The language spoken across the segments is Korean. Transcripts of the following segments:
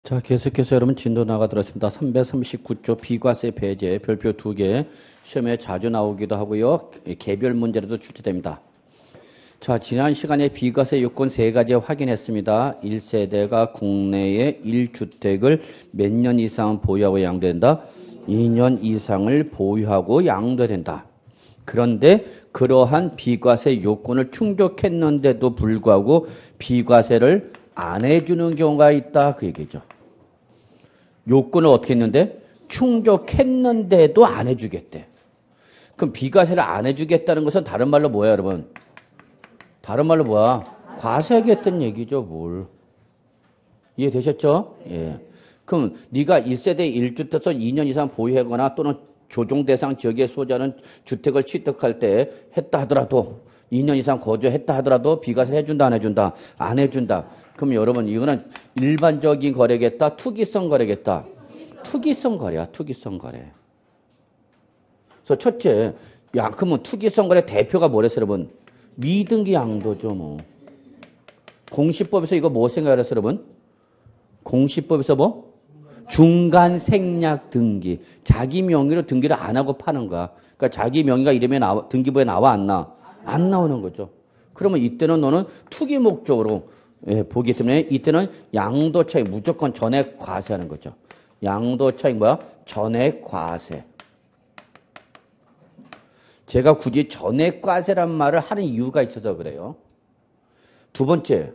자, 계속해서 여러분 진도 나가들었습니다. 339조 비과세 배제 별표 2개 시험에 자주 나오기도 하고요. 개별 문제로도 출제됩니다. 자, 지난 시간에 비과세 요건 3가지 확인했습니다. 1세대가 국내에 1주택을 몇 년 이상 보유하고 양도된다. 2년 이상을 보유하고 양도된다. 그런데 그러한 비과세 요건을 충족했는데도 불구하고 비과세를 안 해주는 경우가 있다. 그 얘기죠. 요건을 어떻게 했는데? 충족했는데도 안 해주겠대. 그럼 비과세를 안 해주겠다는 것은 다른 말로 뭐야, 여러분? 다른 말로 뭐야? 과세하겠다는 얘기죠, 뭘. 이해되셨죠? 예. 그럼 네가 1세대 1주택에서 2년 이상 보유하거나 또는 조정 대상 지역의 소유자는 주택을 취득할 때 했다 하더라도 2년 이상 거주했다 하더라도 비과세를 해준다 안 해준다? 안 해준다. 그럼 여러분 이거는 일반적인 거래겠다? 투기성 거래겠다? 투기성 거래야. 투기성 거래. 그래서 첫째, 그러면 투기성 거래 대표가 뭐랬어요, 여러분? 미등기 양도죠, 뭐. 공시법에서 이거 뭐 생각하랬어요, 여러분? 공시법에서 뭐? 중간 생략 등기. 자기 명의로 등기를 안 하고 파는 거야. 그러니까 자기 명의가 이름에 등기부에 나와 안 나? 안 나오는 거죠. 그러면 이때는 너는 투기 목적으로 보기 때문에 이때는 양도 차익 무조건 전액 과세하는 거죠. 양도 차익 뭐야? 전액 과세. 제가 굳이 전액 과세란 말을 하는 이유가 있어서 그래요. 두 번째,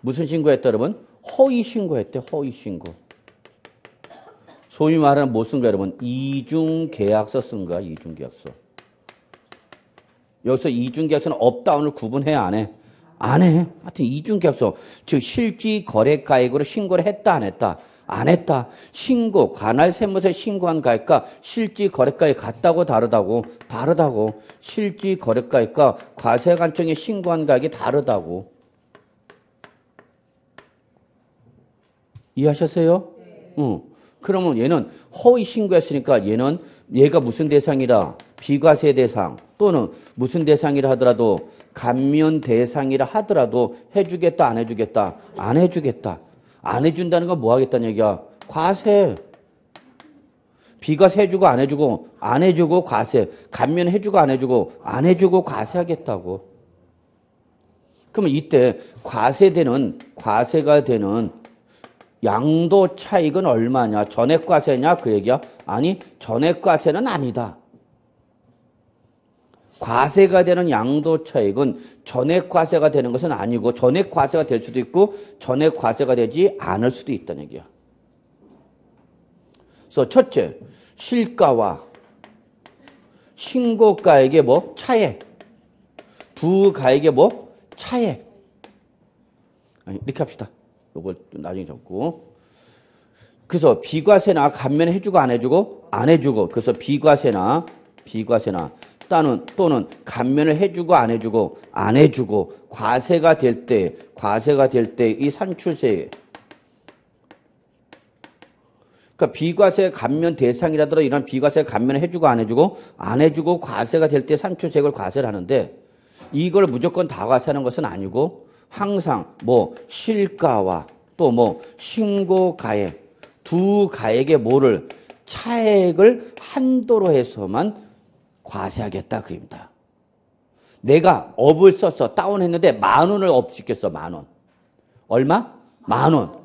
무슨 신고했다 여러분? 허위 신고했대. 허위 신고. 소위 말하는 뭐 쓴 거야 여러분? 이중계약서 쓴 거야. 이중계약서. 여기서 이중계약서는 업다운을 구분해야 안 해? 안 해. 하여튼 이중계약서. 즉 실지 거래가액으로 신고를 했다 안 했다? 안 했다. 신고, 관할 세무서에 신고한 가액과 실지 거래가액 같다고 다르다고? 다르다고. 실지 거래가액과 과세관청에 신고한 가액이 다르다고. 이해하셨어요? 응. 그러면 얘는 허위 신고했으니까 얘가 무슨 대상이라? 비과세 대상 또는 무슨 대상이라 하더라도 감면 대상이라 하더라도 해주겠다 안 해주겠다? 안 해주겠다. 안 해준다는 건 뭐 하겠다는 얘기야? 과세. 비과세 해주고 안 해주고 안 해주고 과세. 감면 해주고 안 해주고 안 해주고 과세하겠다고. 그러면 이때 과세가 되는 양도 차익은 얼마냐? 전액과세냐? 그 얘기야? 아니, 전액과세는 아니다. 과세가 되는 양도 차익은 전액과세가 되는 것은 아니고 전액과세가 될 수도 있고 전액과세가 되지 않을 수도 있다는 얘기야. 그래서 첫째, 실가와 신고가액의 뭐? 차액. 두 가액의 뭐? 차액. 이렇게 합시다. 요걸 나중에 적고. 그래서 비과세나 감면 해주고 안 해주고 안 해주고. 그래서 비과세나 또는 감면을 해주고 안 해주고 과세가 될 때 이 산출세. 그러니까 비과세 감면 대상이라더라도 이런 비과세 감면을 해주고 안 해주고 과세가 될 때 산출세액을 과세를 하는데 이걸 무조건 다 과세하는 것은 아니고 항상 뭐 실가와 또 뭐 신고가액 두 가액의 뭐를 차액을 한도로 해서만 과세하겠다 그입니다. 내가 업을 써서 다운했는데 10,000원을 업시켰어. 10,000원. 얼마? 10,000원.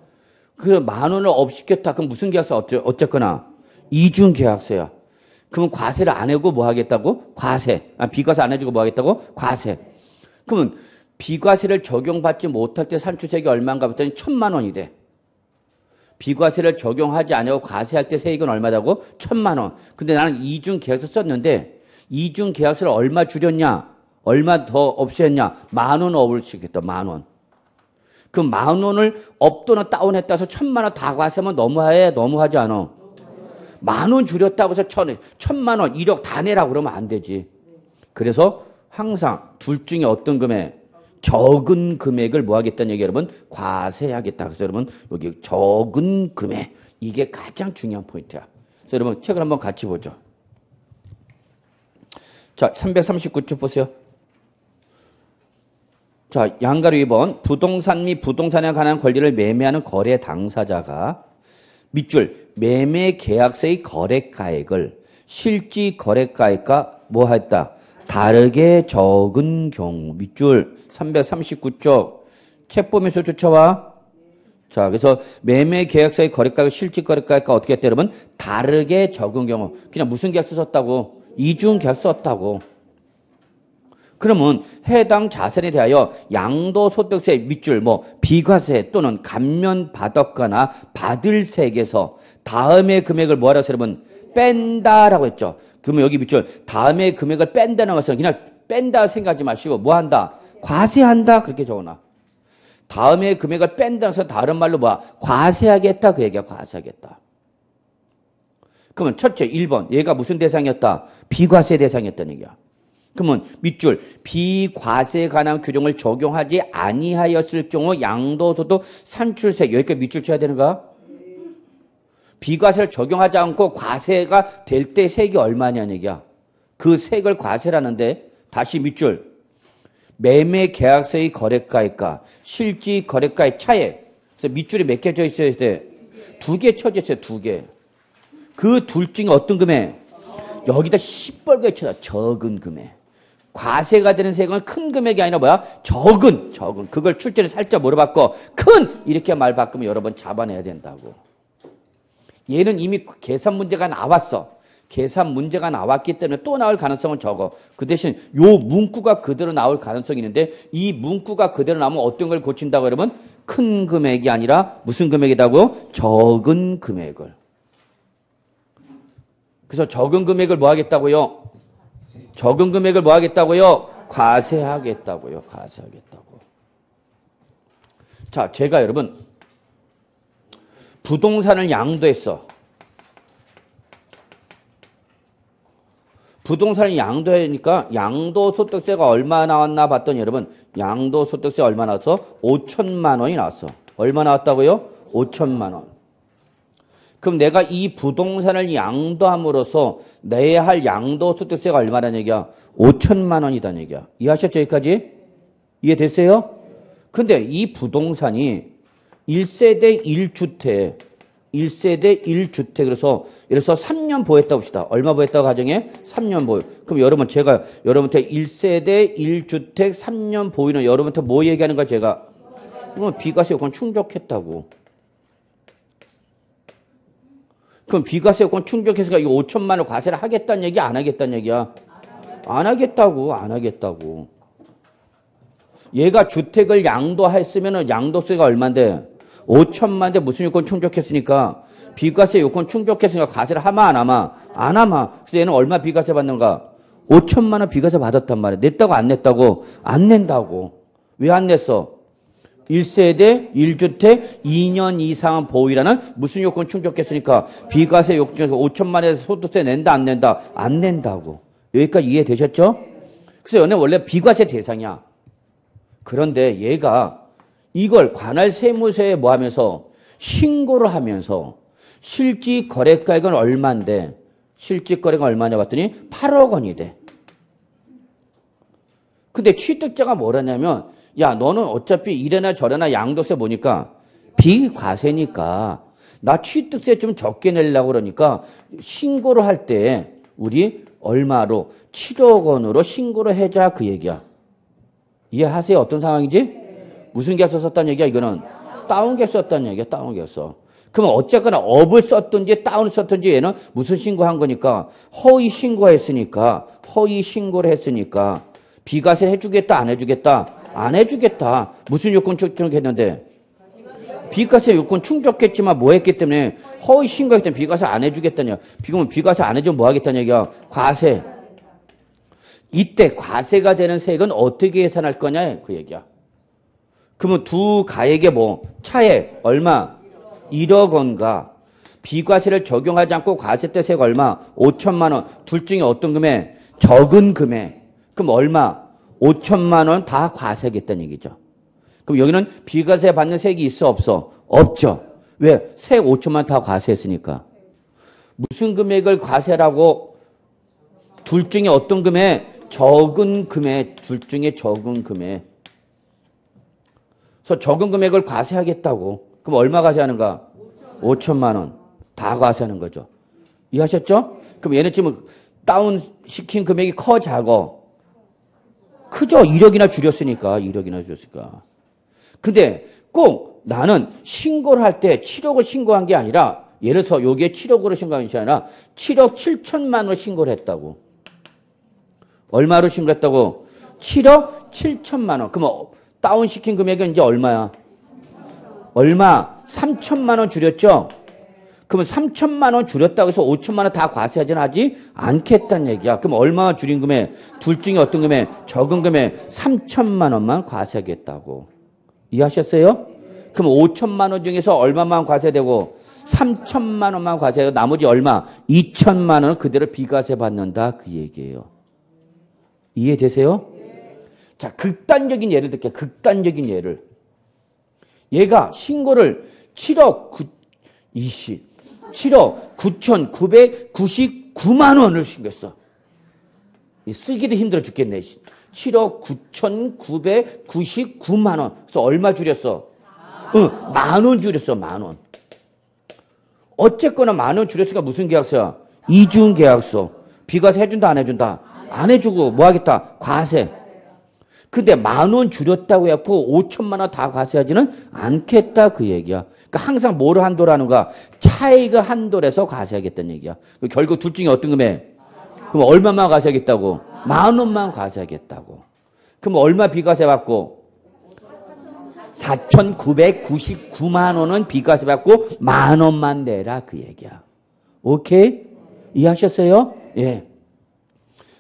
그 10,000원을 업시켰다. 그럼 무슨 계약서 어쨌거나 이중계약서야. 그러면 과세를 안 하고 뭐 하겠다고? 과세. 비과세 안 해주고 뭐 하겠다고? 과세. 그러면 비과세를 적용받지 못할 때 산출세액이 얼마인가 봤더니 1,000,000원이 돼. 비과세를 적용하지 않고 과세할 때 세액은 얼마다고? 1,000,000원. 근데 나는 이중계약서 썼는데 이중계약서를 얼마 줄였냐? 얼마 더 없앴냐? 10,000원 업을 시켰다. 10,000원. 그럼 10,000원을 업 또는 다운했다 해서 1,000,000원 다 과세하면 너무하지 않아? 10,000원 줄였다고 해서 1,000,000원, 1억 다 내라고 그러면 안 되지. 그래서 항상 둘 중에 어떤 금액? 적은 금액을 뭐 하겠다는 얘기 여러분? 과세하겠다. 그래서 여러분 여기 적은 금액. 이게 가장 중요한 포인트야. 그래서 여러분 책을 한번 같이 보죠. 자, 339쪽 보세요. 자, 양가로 2번. 부동산 및 부동산에 관한 권리를 매매하는 거래 당사자가 밑줄 매매 계약서의 거래가액을 실질 거래가액과 뭐 했다? 다르게 적은 경우. 밑줄 339쪽 책 보면서 쫓아와. 자, 그래서 매매 계약서의 거래가액 실질 거래가액과 어떻게 했다 여러분? 다르게 적은 경우. 그냥 무슨 계약서 썼다고? 이중 계약서 썼다고. 그러면 해당 자산에 대하여 양도소득세 밑줄 비과세 또는 감면 받았거나 받을 세액에서 다음의 금액을 뭐하라고 해서 여러분 뺀다라고 했죠. 그러면 여기 밑줄 다음의 금액을 뺀다는 것은 그냥 뺀다 생각하지 마시고 뭐한다? 과세한다 그렇게 적어놔. 다음의 금액을 뺀다는 것은 다른 말로 과세하겠다 그 얘기야. 과세하겠다. 그러면 첫째 1번 얘가 무슨 대상이었다? 비과세 대상이었다는 얘기야. 그러면 밑줄 비과세에 관한 규정을 적용하지 아니하였을 경우 양도소득 산출세 여기까지 밑줄 쳐야 되는가? 비과세를 적용하지 않고 과세가 될 때 세액이 얼마냐는 얘기야. 그 세액을 과세라는데 다시 밑줄 매매 계약서의 거래가액과 실질 거래가의 차액. 그래서 밑줄이 몇 개 져 있어야 돼? 2개 쳐져 있어요. 2개. 그 둘 중에 어떤 금액? 여기다 시뻘겋게 쳐다. 적은 금액. 과세가 되는 세금은 큰 금액이 아니라 적은. 그걸 출제를 살짝 물어봤고 큰 이렇게 말 바꾸면 여러 번 잡아내야 된다고. 얘는 이미 계산 문제가 나왔어. 계산 문제가 나왔기 때문에 또 나올 가능성은 적어. 그 대신 요 문구가 그대로 나올 가능성이 있는데 이 문구가 그대로 나오면 어떤 걸 고친다고 여러분? 큰 금액이 아니라 무슨 금액이라고? 적은 금액을. 그래서 적은 금액을 뭐 하겠다고요? 적은 금액을 뭐 하겠다고요? 과세하겠다고요. 과세하겠다고. 자, 제가 여러분 부동산을 양도했어. 부동산을 양도하니까 양도소득세가 얼마 나왔나 봤더니 여러분 양도소득세 얼마 나왔어? 5천만 원이 나왔어. 얼마 나왔다고요? 5천만 원. 그럼 내가 이 부동산을 양도함으로써 내야 할 양도소득세가 얼마라는 얘기야? 5천만 원이라는 얘기야. 이해하셨죠? 여기까지? 이해됐어요? 근데 이 부동산이 1세대 1주택, 1세대 1주택. 그래서 예를 들어서 3년 보였다고 합시다. 얼마 보였다고 가정해? 3년 보유. 그럼 여러분 제가 여러분한테 1세대 1주택 3년 보유는 여러분한테 뭐 얘기하는 거야 제가? 비과세 요건 충족했다고. 그럼 비과세 요건 충족해서 이거 5천만 원 과세를 하겠다는 얘기 안 하겠다는 얘기야? 안 하겠다고. 안 하겠다고. 얘가 주택을 양도했으면 양도세가 얼만데? 5천만 대 무슨 요건 충족했으니까 비과세 요건 충족했으니까 과세를 하마 안 하마? 안 하마. 그래서 얘는 얼마 비과세 받는가? 5천만 원 비과세 받았단 말이야. 냈다고 안 냈다고? 안 낸다고. 왜 안 냈어? 1세대 1주택 2년 이상 보유라는 무슨 요건 충족했으니까 비과세 요건 5천만 원에서 소득세 낸다 안 낸다? 안 낸다고. 여기까지 이해되셨죠? 그래서 얘는 원래 비과세 대상이야. 그런데 얘가 이걸 관할 세무서에 뭐 하면서 신고를 하면서 실질 거래가액은 얼마인데 실질 거래가 얼마냐 봤더니 8억 원이 돼. 근데 취득자가 뭐라냐면 야 너는 어차피 이래나 저래나 양도세 보니까 비과세니까 나 취득세 좀 적게 내려고 그러니까 신고를 할 때 우리 얼마로 7억 원으로 신고를 해자 그 얘기야. 이해하세요? 어떤 상황이지? 무슨 계약서 썼다는 얘기야 이거는? 다운 계약서 썼다는 얘기야. 다운 계약서. 그러면 어쨌거나 업을 썼든지 다운을 썼든지 얘는 무슨 신고한 거니까 허위 신고했으니까 허위 신고를 했으니까 비과세를 해주겠다 안 해주겠다? 안 해주겠다. 무슨 요건 충족했는데? 비과세 요건 충족했지만 뭐 했기 때문에 허위 신고했기 때문에 비과세 안 해주겠다냐. 그러면 비과세 안 해주면 뭐 하겠다는 얘기야? 과세. 이때 과세가 되는 세액은 어떻게 계산할 거냐 그 얘기야. 그러면 두 가액에 차액 얼마? 1억 원과 비과세를 적용하지 않고 과세 때 세액 얼마? 5천만 원. 둘 중에 어떤 금액? 적은 금액. 그럼 얼마? 5천만 원 다 과세하겠다는 얘기죠. 그럼 여기는 비과세 받는 세액이 있어 없어? 없죠. 왜? 세액 5천만 원 다 과세했으니까. 무슨 금액을 과세라고? 둘 중에 어떤 금액? 적은 금액. 둘 중에 적은 금액. 그래서 적은 금액을 과세하겠다고. 그럼 얼마 과세하는가? 5천만 원. 다 과세하는 거죠. 이해하셨죠? 그럼 얘는 지금 다운시킨 금액이 커, 작어? 크죠? 1억이나 줄였으니까. 1억이나 줄였으니까. 근데 꼭 나는 신고를 할 때 7억을 신고한 게 아니라 예를 들어서 여기에 7억으로 신고한 것이 아니라 7억 7천만 원을 신고를 했다고. 얼마로 신고했다고? 7억 7천만 원. 그럼 다운시킨 금액은 이제 얼마야? 얼마? 3천만 원 줄였죠? 그러면 3천만 원 줄였다고 해서 5천만 원 다 과세하지는 하지 않겠다는 얘기야. 그럼 얼마 줄인 금액? 둘 중에 어떤 금액? 적은 금액 3천만 원만 과세하겠다고. 이해하셨어요? 그럼 5천만 원 중에서 얼마만 과세되고 3천만 원만 과세하고 나머지 얼마? 2천만 원은 그대로 비과세 받는다 그 얘기예요. 이해되세요? 자, 극단적인 예를 들게요. 극단적인 예를. 얘가 신고를 7억 9,999만 원을 신고했어. 쓰기도 힘들어 죽겠네. 7억 9,999만 원. 그래서 얼마 줄였어? 만 원 줄였어, 만 원. 어쨌거나 만 원 줄였으니까 무슨 계약서야? 이중 계약서. 비과세 해준다, 안 해준다? 안 해주고 뭐 하겠다? 과세. 근데 만 원 줄였다고 해갖고 5천만 원 다 과세하지는 않겠다 그 얘기야. 그러니까 항상 뭐를 한도라는 거야? 차익을 한도에서 과세하겠다는 얘기야. 결국 둘 중에 어떤 금액? 그럼 얼마만 과세하겠다고? 만 원만 과세하겠다고. 그럼 얼마 비과세 받고? 4,999만 원은 비과세 받고 만 원만 내라 그 얘기야. 오케이? 이해하셨어요? 예.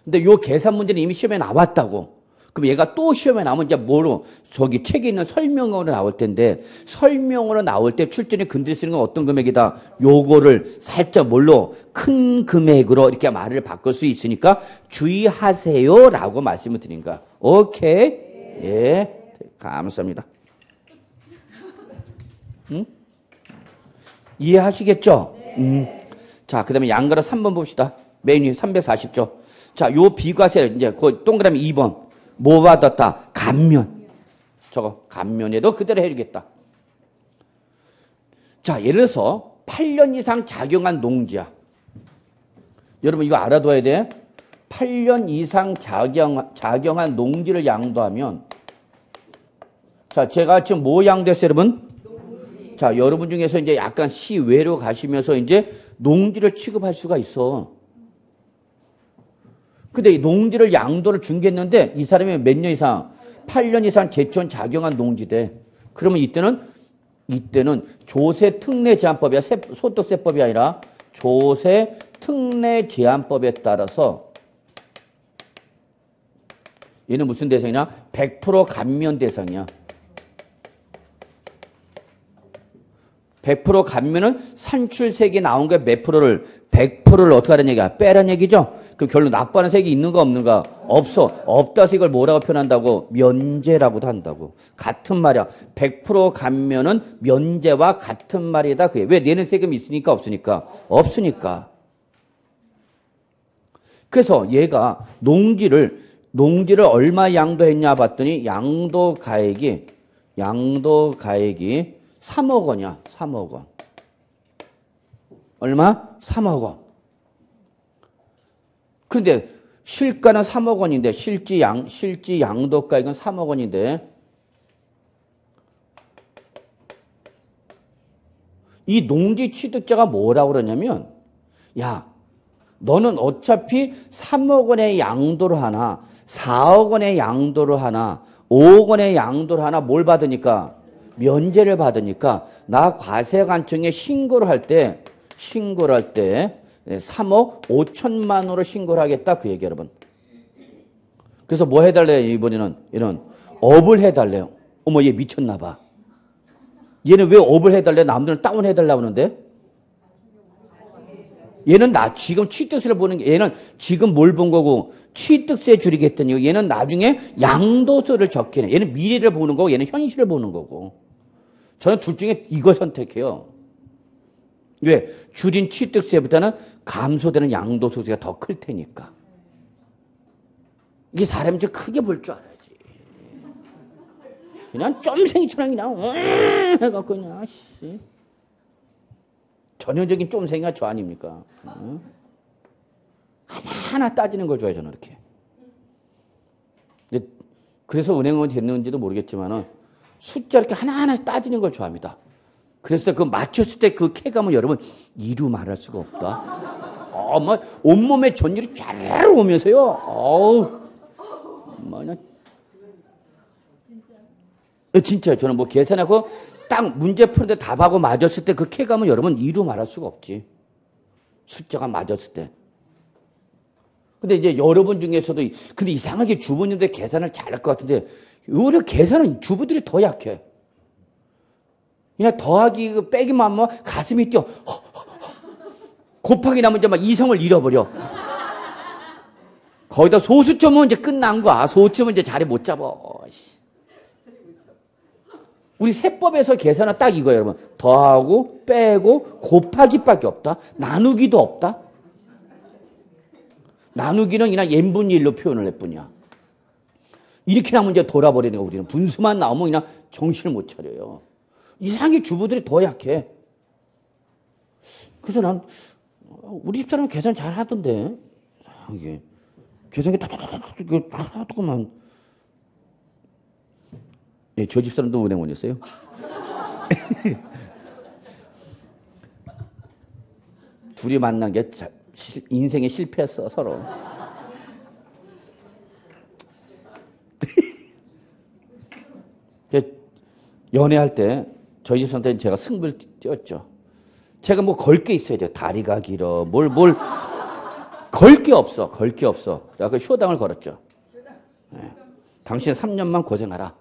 근데 요 계산 문제는 이미 시험에 나왔다고. 그럼 얘가 또 시험에 나오면 이제 뭐로? 저기 책에 있는 설명으로 나올 텐데 설명으로 나올 때 출전이 근데 쓰는 건 어떤 금액이다? 요거를 살짝 뭘로? 큰 금액으로 이렇게 말을 바꿀 수 있으니까 주의하세요 라고 말씀을 드린 거야. 오케이? 예. 감사합니다. 응? 이해하시겠죠? 자, 그 다음에 양가로 3번 봅시다. 메뉴 340조. 자, 요 비과세, 이제 그 동그라미 2번. 뭐 받았다? 감면. 저거, 감면에도 그대로 해주겠다. 자, 예를 들어서 8년 이상 작용한 농지야. 여러분, 이거 알아둬야 돼. 8년 이상 작용한 농지를 양도하면, 자, 제가 지금 뭐 양도했어요, 여러분? 자, 여러분 중에서 이제 약간 시외로 가시면서 이제 농지를 취급할 수가 있어. 근데 이 농지를 양도를 준겠는데 이 사람이 몇 년 이상? 8년 이상 제천 작용한 농지대. 그러면 이때는 조세 특례 제한법이야. 소득세법이 아니라 조세 특례 제한법에 따라서 얘는 무슨 대상이냐? 100% 감면 대상이야. 100% 감면은 산출세액이 나온 게 몇 프로를? 100%를 어떻게 하라는 얘기야? 빼라는 얘기죠? 그럼 결론 납부하는 세액이 있는가 없는가? 없어. 없다 해서 이걸 뭐라고 표현한다고? 면제라고도 한다고. 같은 말이야. 100% 감면은 면제와 같은 말이다. 그게 왜? 내는 세금이 있으니까 없으니까? 없으니까. 그래서 얘가 농지를 얼마 양도했냐 봤더니 양도 가액이 3억 원이야. 3억 원. 얼마? 3억 원. 근데 실가는 3억 원인데 실지 양도가액은 3억 원인데 이 농지 취득자가 뭐라고 그러냐면 야, 너는 어차피 3억 원의 양도를 하나 4억 원의 양도를 하나 5억 원의 양도를 하나 뭘 받으니까? 면제를 받으니까 나 과세관청에 신고를 할 때 3억 5천만 원으로 신고를 하겠다 그 얘기 여러분. 그래서 뭐 해달래요 이번에는? 이런 업을 해달래요. 어머 얘 미쳤나 봐. 얘는 왜 업을 해달래? 남들은 다운해달라고 하는데 얘는 지금 취득세를 보는 게 얘는 지금 뭘 본 거고 취득세 줄이겠다니 얘는 나중에 양도세를 적게 내. 얘는 미래를 보는 거고 얘는 현실을 보는 거고. 저는 둘 중에 이걸 선택해요. 왜? 줄인 취득세보다는 감소되는 양도소득세가 더 클 테니까. 이게 사람이 좀 크게 볼 줄 알아야지. 그냥 쫌생이처럼 그냥 해갖고 그냥 전형적인 쫌생이가 저 아닙니까? 하나하나 따지는 걸 좋아해요, 저는 이렇게. 그래서 은행원이 됐는지도 모르겠지만은 숫자 이렇게 하나하나 따지는 걸 좋아합니다. 그래서 그 맞췄을 때 그 쾌감은 여러분 이루 말할 수가 없다. 뭐 온몸에 전율이 쫙 오면서요. 뭐냐. 진짜요. 저는 뭐 계산하고 딱 문제 푸는데 답하고 맞았을 때 그 쾌감은 여러분 이루 말할 수가 없지. 숫자가 맞았을 때. 근데 이제 여러분 중에서도 근데 이상하게 주부님들 계산을 잘할 것 같은데 오히려 계산은 주부들이 더 약해. 그냥 더하기 빼기만 하면 가슴이 뛰어. 곱하기 나면 이제 막 이성을 잃어버려. 거기다 소수점은 이제 끝난 거야. 소수점은 이제 자리 못 잡어. 우리 세법에서 계산은 딱 이거예요, 여러분. 더하고 빼고 곱하기밖에 없다. 나누기도 없다. 나누기는 그냥 n분의 1로 표현을 할 뿐이야. 이렇게 나면 이제 돌아버리는 거야, 우리는. 분수만 나오면 그냥 정신을 못 차려요. 이상하게 주부들이 더 약해. 그래서 난, 우리 집사람은 계산 잘 하던데. 이상하게. 계산이 다 하더구만. 예, 저 집사람도 은행원이었어요. 둘이 만난 게 인생에 실패했어, 서로. 연애할 때 저희 집사람한테 제가 승부를 띄웠죠. 제가 뭐 걸 게 있어야 돼요. 다리가 길어. 뭘 걸 게 없어. 걸 게 없어. 제가 그 효당을 걸었죠. 네. 당신 3년만 고생하라.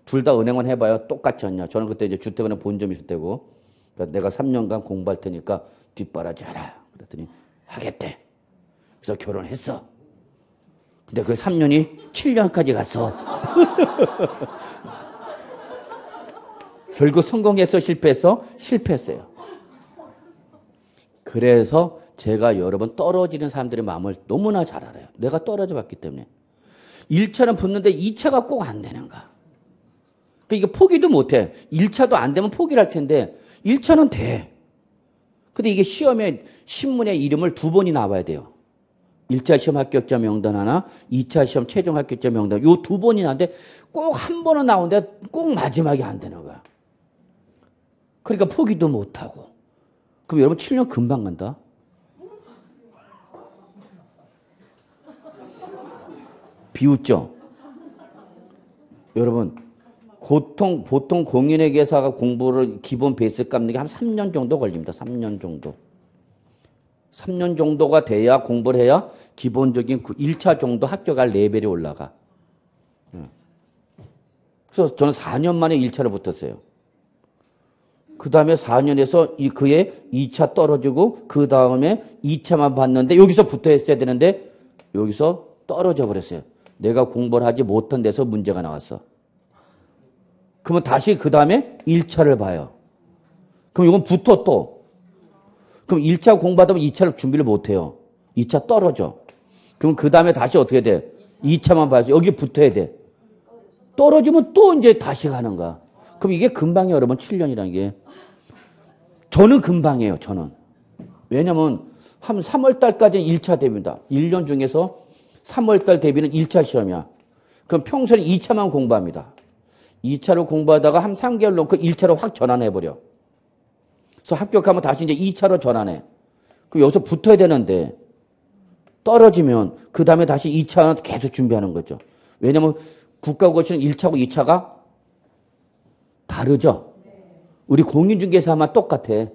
둘 다 은행원 해봐요. 똑같지 않냐. 저는 그때 이제 주택은행 본점이 있을 때고, 그러니까 내가 3년간 공부할 테니까 뒷바라지 하라. 그랬더니 하겠대. 그래서 결혼했어. 근데 그 3년이 7년까지 갔어. 결국 성공했어, 실패했어? 실패했어요. 그래서 제가 여러분 떨어지는 사람들의 마음을 너무나 잘 알아요. 내가 떨어져 봤기 때문에. 1차는 붙는데 2차가 꼭 안 되는가. 그러니까 포기도 못해. 1차도 안 되면 포기를 할 텐데 1차는 돼. 근데 이게 시험에 신문에 이름을 2번이 나와야 돼요. 1차 시험 합격자 명단 하나, 2차 시험 최종 합격자 명단. 요 2번이 나는데 꼭 한 번은 나오는데 꼭 마지막에 안 되는 거야. 그러니까 포기도 못하고. 그럼 여러분 7년 금방 간다. 비웃죠? 여러분 보통 공인회계사가 공부를 기본 베이스 깎는 게 한 3년 정도 걸립니다. 3년 정도. 3년 정도가 돼야 공부를 해야 기본적인 1차 정도 합격할 레벨이 올라가. 그래서 저는 4년 만에 1차를 붙었어요. 그 다음에 4년에서 그의 2차 떨어지고 그 다음에 2차만 봤는데 여기서 붙어 있어야 되는데 여기서 떨어져 버렸어요. 내가 공부를 하지 못한 데서 문제가 나왔어. 그러면 다시 그 다음에 1차를 봐요. 그럼 이건 붙어 또. 그럼 1차 공부하다면 2차를 준비를 못해요. 2차 떨어져. 그럼 그 다음에 다시 어떻게 돼? 2차만 봐야지. 여기 붙어야 돼. 떨어지면 또 이제 다시 가는 거야. 그럼 이게 금방이에요, 여러분. 7년이라는 게. 저는 금방이에요, 저는. 왜냐면 한 3월 달까지는 1차 대비입니다. 1년 중에서 3월 달 대비는 1차 시험이야. 그럼 평소에 2차만 공부합니다. 2차로 공부하다가 한 3개월 놓고 1차로 확 전환해버려. 그래서 합격하면 다시 이제 2차로 전환해. 그럼 여기서 붙어야 되는데 떨어지면 그 다음에 다시 2차 계속 준비하는 거죠. 왜냐면 국가고시는 1차고 2차가 다르죠. 우리 공인중개사만 똑같아.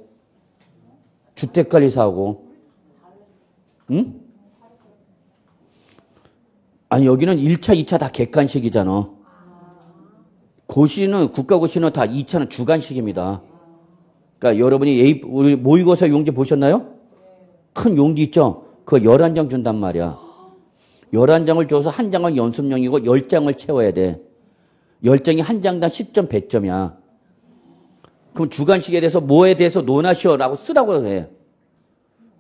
주택관리사하고. 응? 아니 여기는 1차, 2차 다 객관식이잖아. 고시는 국가고시는 다 2차는 주관식입니다. 그러니까 여러분이 우리 모의고사 용지 보셨나요? 큰 용지 있죠? 그거 11장 준단 말이야. 11장을 줘서 한 장은 연습용이고 10장을 채워야 돼. 10장이 한 장당 10점 100점이야. 그럼 주관식에 대해서 뭐에 대해서 논하시오라고 쓰라고 해.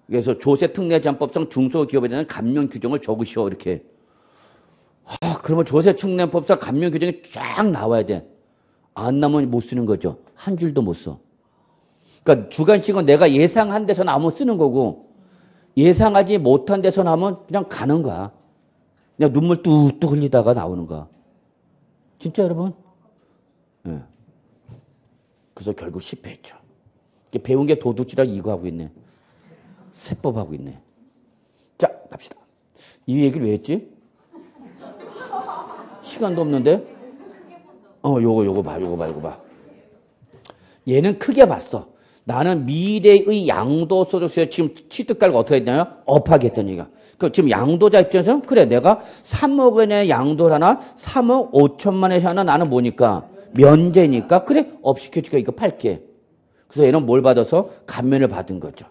그래서 조세특례자법상 중소기업에 대한 감면 규정을 적으시오 이렇게. 그러면 조세특례법상 감면 규정이 쫙 나와야 돼. 안 나오면 못 쓰는 거죠. 한 줄도 못 써. 그러니까 주관식은 내가 예상한 데서 나오면 쓰는 거고 예상하지 못한 데서 나오면 그냥 가는 거야. 그냥 눈물 뚝뚝 흘리다가 나오는 거야. 진짜 여러분? 네. 그래서 결국 실패했죠. 배운 게 도둑질하고 이거 하고 있네. 세법하고 있네. 자, 갑시다. 이 얘기를 왜 했지? 시간도 없는데? 요거 봐. 얘는 크게 봤어. 나는 미래의 양도 소득세 지금 취득 가격 어떻게 했냐면 업하게 했던 얘기야. 지금 양도자 입장에서는 그래 내가 3억 원의 양도를 하나 3억 5천만 원에 하나 나는 뭐니까 면제니까 그래 업시켜줄게 이거 팔게. 그래서 얘는 뭘 받아서 감면을 받은 거죠.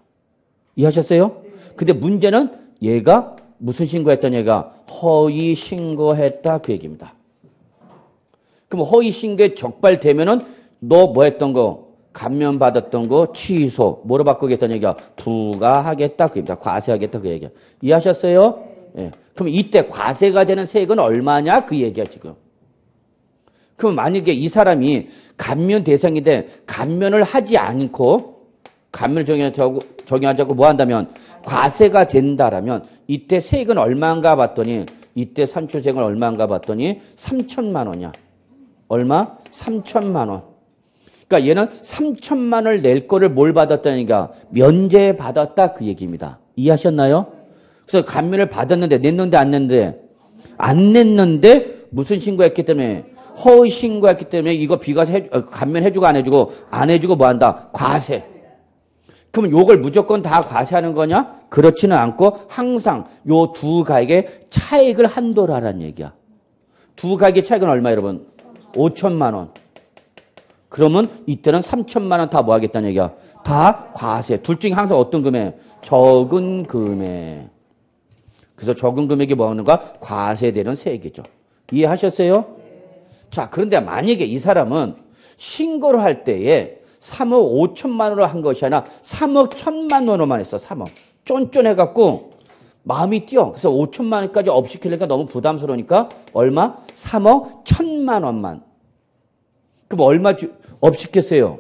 이해하셨어요? 근데 문제는 얘가 무슨 신고했던 얘가 허위 신고했다 그 얘기입니다. 그럼 허위 신고에 적발되면은 너 뭐 했던 거 감면 받았던 거 취소 뭐로 바꾸겠다는 얘기야 부과하겠다 그 얘기입니다. 과세하겠다 그 얘기야. 이해하셨어요? 예. 그럼 이때 과세가 되는 세액은 얼마냐 그 얘기야 지금. 그럼 만약에 이 사람이 감면 대상인데 감면을 하지 않고 감면을 적용하지 않고 뭐 한다면 과세가 된다라면 이때 세액은 얼마인가 봤더니 이때 산출세액은 얼마인가 봤더니 3천만 원이야. 얼마? 3천만 원. 그러니까 얘는 3천만 원을 낼 거를 뭘 받았다니까 면제 받았다 그 얘기입니다. 이해하셨나요? 그래서 감면을 받았는데 냈는데 안 냈는데 안 냈는데 무슨 신고했기 때문에 허위 신고했기 때문에 이거 비과세 감면 해주고 안 해주고 안 해주고 뭐 한다? 과세. 그러면 요걸 무조건 다 과세하는 거냐? 그렇지는 않고 항상 요 두 가액의 차액을 한도로 하라는 얘기야. 두 가액의 차액은 얼마 여러분? 5천만 원. 그러면 이때는 3천만 원 다 뭐 하겠다는 얘기야? 다 과세. 둘 중에 항상 어떤 금액? 적은 금액. 그래서 적은 금액이 뭐 하는 거야? 과세되는 세액이죠. 이해하셨어요? 자, 그런데 만약에 이 사람은 신고를 할 때에 3억 5천만 원으로 한 것이 아니라 3억 1천만 원으로만 했어. 3억. 쫀쫀해갖고 마음이 뛰어. 그래서 5천만 원까지 업시키려니까 너무 부담스러우니까 얼마? 3억 1천만 원만. 그럼 얼마 업시켰어요?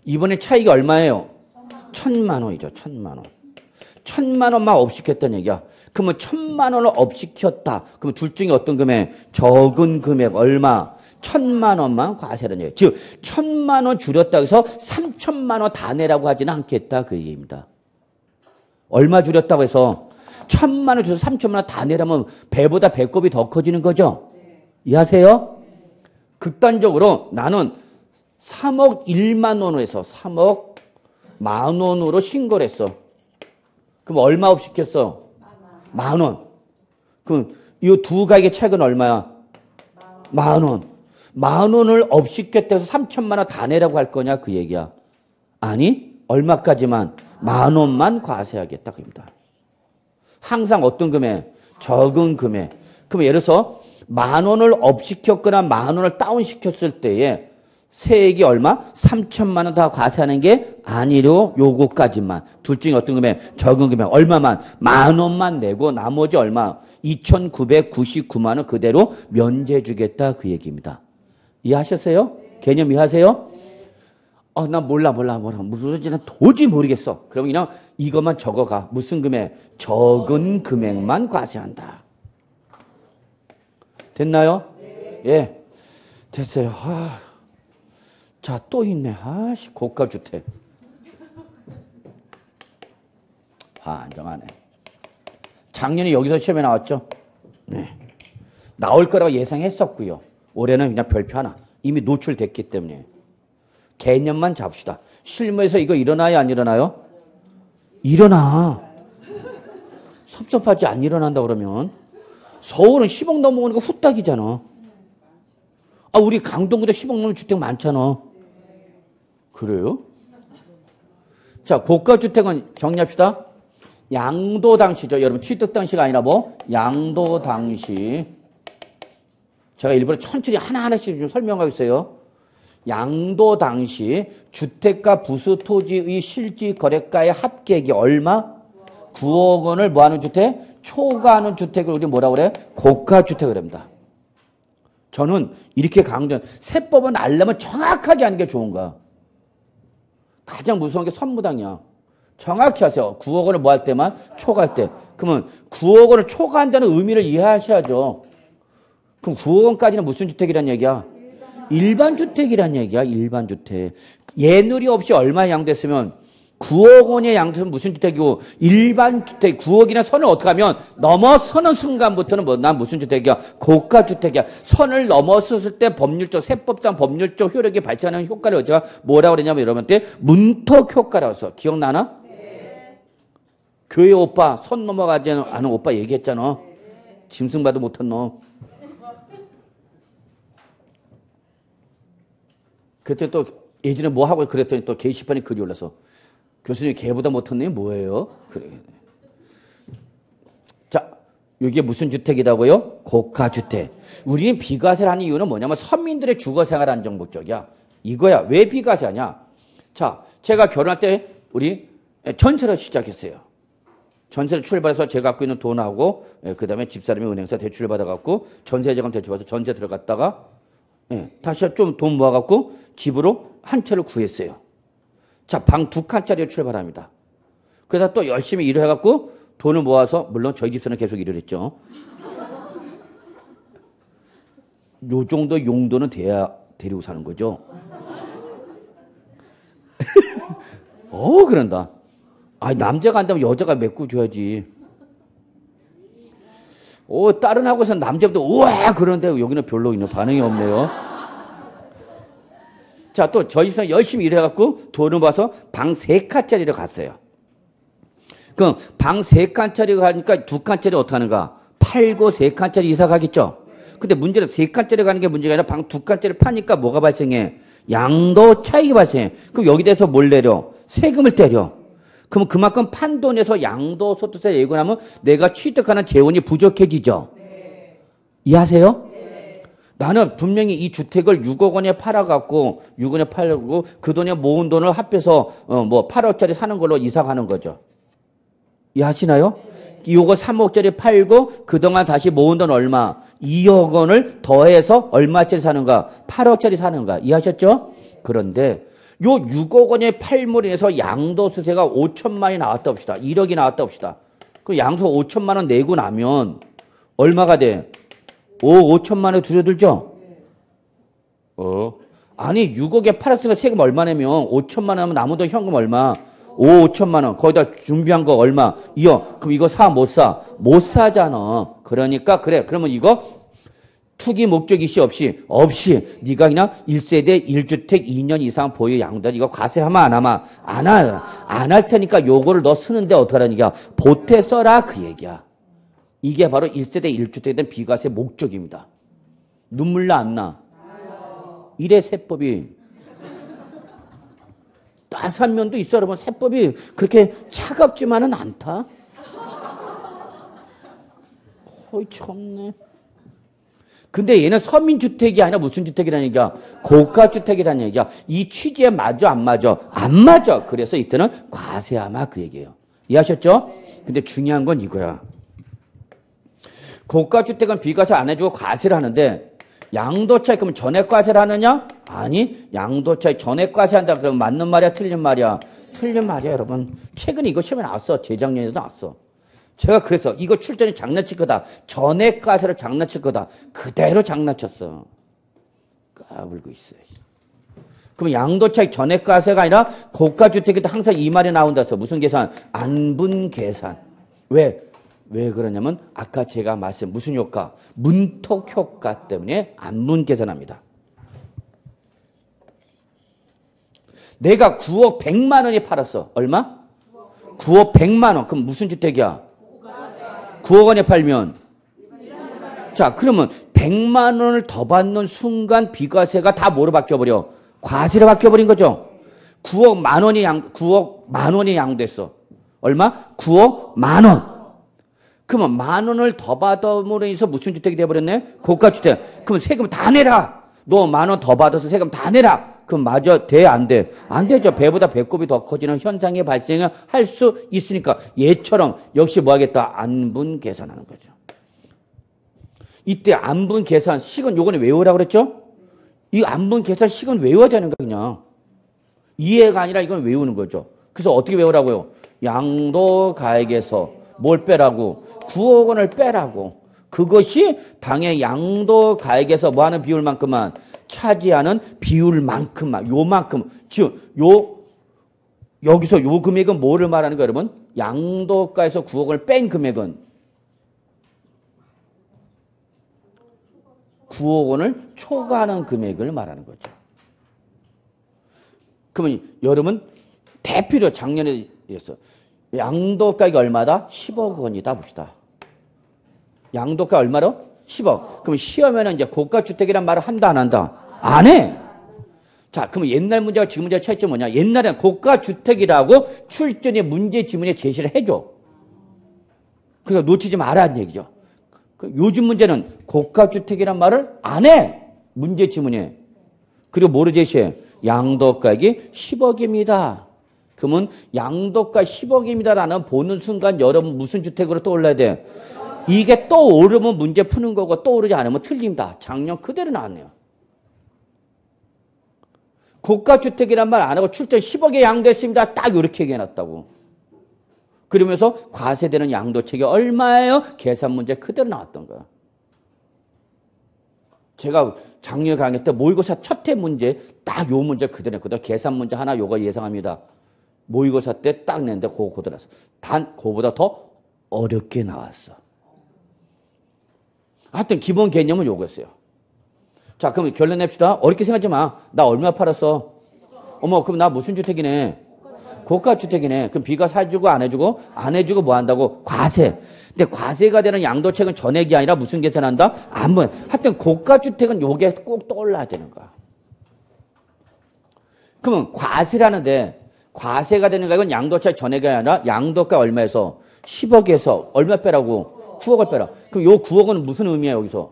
이번에 차이가 얼마예요? 1천만 원이죠. 1천만 원. 1천만 원만 업시켰다는 얘기야. 그러면 1천만 원을 업시켰다. 그럼 둘 중에 어떤 금액? 적은 금액 얼마? 1천만 원만 과세라는 얘기예요. 즉 1천만 원 줄였다고 해서 3천만 원 다 내라고 하지는 않겠다 그 얘기입니다. 얼마 줄였다고 해서 1천만 원 줄여서 3천만 원 다 내라면 배보다 배꼽이 더 커지는 거죠. 이해하세요? 극단적으로 나는 3억 1만 원으로 해서 3억 만 원으로 신고를 했어. 그럼 얼마 업시켰어? 만 원. 그럼 이 두 가액의 차익은 얼마야? 만 원. 만 원을 업시켰다 해서 3천만 원 다 내라고 할 거냐 그 얘기야. 아니 얼마까지만? 만 원만 과세하겠다 그입니다. 항상 어떤 금액? 적은 금액. 그럼 예를 들어서 만 원을 업시켰거나 만 원을 다운시켰을 때에 세액이 얼마? 3천만 원 다 과세하는 게 아니로 요거까지만. 둘 중에 어떤 금액? 적은 금액. 얼마만? 만 원만 내고 나머지 얼마? 2,999만 원 그대로 면제 주겠다 그 얘기입니다. 이해하셨어요? 개념 이해하세요? 나 몰라. 무슨 소리인지 난 도저히 모르겠어. 그럼 그냥 이것만 적어가. 무슨 금액? 적은 금액만 과세한다. 됐나요? 네. 예. 됐어요. 자, 또 있네. 고가주택. 안정하네. 작년에 여기서 시험에 나왔죠? 네. 나올 거라고 예상했었고요. 올해는 그냥 별표 하나. 이미 노출됐기 때문에. 개념만 잡읍시다. 실무에서 이거 일어나요? 안 일어나요? 일어나. 섭섭하지 안 일어난다 그러면. 서울은 10억 넘어오는 거 후딱이잖아. 우리 강동구도 10억 넘는 주택 많잖아. 그래요? 자, 고가주택은 정리합시다. 양도 당시죠. 여러분 취득 당시가 아니라 뭐? 양도 당시. 제가 일부러 천천히 하나하나씩 좀 설명하고 있어요. 양도 당시 주택가 부수 토지의 실지 거래가의 합계액이 얼마? 9억 원을 뭐하는 주택? 초과하는 주택을 우리 뭐라고 그래? 고가주택을 합니다. 저는 이렇게 강조해요. 세법은 알려면 정확하게 하는 게 좋은 거야. 가장 무서운 게 선무당이야. 정확히 하세요. 9억 원을 뭐 할 때만? 초과할 때. 그러면 9억 원을 초과한다는 의미를 이해하셔야죠. 그럼 9억 원까지는 무슨 주택이란 얘기야? 일반 주택이란 얘기야. 일반 주택. 예누리 없이 얼마 양도했으면 9억 원의 양도는 무슨 주택이고 일반 주택 9억이나 선을 어떻게 하면 넘어서는 순간부터는 뭐 난 무슨 주택이야? 고가 주택이야. 선을 넘어섰을 때 법률적 세법상 법률적 효력이 발생하는 효과를 제가 뭐라고 그랬냐면 여러분한테 문턱 효과라고 해서 기억나나? 네. 교회 오빠 선 넘어가지 않은 오빠 얘기했잖아. 네. 짐승봐도 못한 너. 그때 또 예전에 뭐 하고 그랬더니 또 게시판에 글이 올라서 교수님 걔보다 못한 놈이 뭐예요? 그래. 자, 이게 무슨 주택이라고요? 고가주택. 우리는 비과세를 하는 이유는 뭐냐면 서민들의 주거생활 안정 목적이야. 이거야. 왜 비과세하냐? 자, 제가 결혼할 때 우리 전세를 시작했어요. 전세를 출발해서 제가 갖고 있는 돈하고 그 다음에 집사람이 은행에서 대출을 받아갖고 전세자금 대출받아서 전세 들어갔다가 다시 좀 돈 모아갖고 집으로 한 채를 구했어요. 자, 방 2칸짜리로 출발합니다. 그래서 또 열심히 일을 해갖고 돈을 모아서, 물론 저희 집사는 계속 일을 했죠. 요 정도 용도는 돼야 데리고 사는 거죠. 그런다. 아니, 남자가 한다면 여자가 메꿔줘야지. 다른 학원에서는 남자부터 우와! 그러는데 여기는 별로 있는 반응이 없네요. 자, 또 저희 집사는 열심히 일해갖고 돈을 모아서 방 3칸짜리로 갔어요. 그럼 방 3칸짜리가 가니까 2칸짜리 어떻게 하는가? 팔고 3칸짜리 이사 가겠죠? 근데 문제는 3칸짜리 가는 게 문제가 아니라 방 2칸짜리 파니까 뭐가 발생해? 양도 차익이 발생해. 그럼 여기 대해서 뭘 내려? 세금을 때려. 그럼 그만큼 판 돈에서 양도소득세 내고 나면 내가 취득하는 재원이 부족해지죠? 네. 이해하세요? 나는 분명히 이 주택을 6억 원에 팔아갖고, 6억 원에 팔고, 그 돈에 모은 돈을 합해서, 8억짜리 사는 걸로 이사 가는 거죠. 이해하시나요? 요거 3억짜리 팔고, 그동안 다시 모은 돈 얼마? 2억 원을 더해서 얼마짜리 사는가? 8억짜리 사는가? 이해하셨죠? 그런데, 요 6억 원의 팔물에 인해서 양도수세가 5천만이 나왔다 봅시다. 1억이 나왔다 봅시다. 그 양도 5천만 원 내고 나면, 얼마가 돼? 5천만 원 줄어들죠? 아니 6억에 팔았으니까 세금 얼마 내면 5천만 원 하면 남은 돈 현금 얼마? 5천만 원. 거기다 준비한 거 얼마? 2억. 그럼 이거 사? 못 사? 못 사잖아. 그러니까 그래. 그러면 이거 투기 목적 이시 없이 네가 그냥 1세대 1주택 2년 이상 보유 양도 이거 과세하면 안 하면 안 할 테니까 요거를 너 쓰는데 어떡하라는 얘기야? 보태 써라 그 얘기야. 이게 바로 1세대 1주택에 대한 비과세 목적입니다. 눈물 나 안 나? 이래 세법이. 따스한 면도 있어 여러분. 세법이 그렇게 차갑지만은 않다. 참네. 근데 얘는 서민주택이 아니라 무슨 주택이라는 얘기야? 고가주택이라는 얘기야. 이 취지에 맞아 안 맞아? 안 맞아. 그래서 이때는 과세하마 그 얘기예요. 이해하셨죠? 근데 중요한 건 이거야. 고가주택은 비과세 안 해주고 과세를 하는데 양도차익 그러면 전액과세를 하느냐? 아니 양도차익 전액과세 한다 그러면 맞는 말이야 틀린 말이야? 틀린 말이야 여러분. 최근에 이거 시험에 나왔어. 재작년에도 나왔어. 제가 그래서 이거 출전이 장난칠 거다. 전액과세를 장난칠 거다. 그대로 장난쳤어. 까불고 있어요. 그럼 양도차익 전액과세가 아니라 고가주택에도 항상 이 말이 나온다 해서 무슨 계산? 안분계산. 왜 그러냐면 아까 제가 무슨 효과? 문턱 효과 때문에 안분계산합니다. 내가 9억 100만 원에 팔았어. 얼마? 9억 100만 원. 그럼 무슨 주택이야? 9억 원에 팔면 자 그러면 100만 원을 더 받는 순간 비과세가 다 뭐로 바뀌어버려? 과세로 바뀌어버린 거죠. 9억 만 원이 양도했어. 얼마? 9억 만 원. 그러면 만 원을 더 받음으로 인해서 무슨 주택이 돼버렸네? 고가주택. 그러면 세금 다 내라. 너 만 원 더 받아서 세금 다 내라. 그럼 맞아? 돼? 안 돼? 안 되죠. 배보다 배꼽이 더 커지는 현상의 발생을 할 수 있으니까 얘처럼 역시 뭐 하겠다? 안분 계산하는 거죠. 이때 안분 계산 식은 요거는 외우라고 그랬죠? 이 안분 계산 식은 외워야 되는 거야 그냥. 이해가 아니라 이건 외우는 거죠. 그래서 어떻게 외우라고요? 양도가액에서 뭘 빼라고? 9억 원을 빼라고. 그것이 당의 양도가액에서 뭐 하는 비율만큼만 차지하는 비율만큼만 요만큼. 즉 여기서 요 금액은 뭐를 말하는 거예요, 여러분? 양도가에서 9억 원을 뺀 금액은 9억 원을 초과하는 금액을 말하는 거죠. 그러면 여러분 대표로 작년에 했어. 양도가액이 얼마다? 10억 원이다 봅시다. 양도가 얼마로? 10억. 그럼 시험에는 이제 고가주택이란 말을 한다 안 한다? 안 해. 자, 그러면 옛날 문제와 지금 문제의 차이점이 뭐냐? 옛날에는 고가주택이라고 출전의 문제 지문에 제시를 해줘. 그러니까 놓치지 말라는 얘기죠. 요즘 문제는 고가주택이란 말을 안 해. 문제 지문에. 그리고 뭐를 제시해? 양도가액이 10억입니다. 그러면 양도가 10억입니다라는 보는 순간 여러분 무슨 주택으로 떠올라야 돼? 이게 떠오르면 문제 푸는 거고 떠오르지 않으면 틀립니다. 작년 그대로 나왔네요. 고가주택이란 말 안 하고 출전 10억에 양도했습니다. 딱 이렇게 얘기해놨다고. 그러면서 과세되는 양도책이 얼마예요? 계산 문제 그대로 나왔던 거야. 제가 작년 강의 때 모의고사 첫 해 문제 딱 요 문제 그대로 냈거든. 계산 문제 하나 요거 예상합니다. 모의고사 때 딱 냈는데 그거 그대로 나왔어. 단 그거보다 더 어렵게 나왔어. 하여튼 기본 개념은 요거였어요. 자, 그럼 결론 냅시다. 어렵게 생각하지 마. 나 얼마 팔았어? 어머, 그럼 나 무슨 주택이네? 고가주택이네. 그럼 비과세 해주고 안 해주고? 안 해주고 뭐 한다고? 과세. 근데 과세가 되는 양도책은 전액이 아니라 무슨 계산한다? 아무. 하여튼 고가주택은 요게 꼭 떠올라야 되는 거야. 그러면 과세라는데 과세가 되는 거건 양도책 전액이 아니라 양도가 얼마에서? 10억에서 얼마 빼라고? 9억을 빼라. 그럼 요 9억은 무슨 의미야 여기서?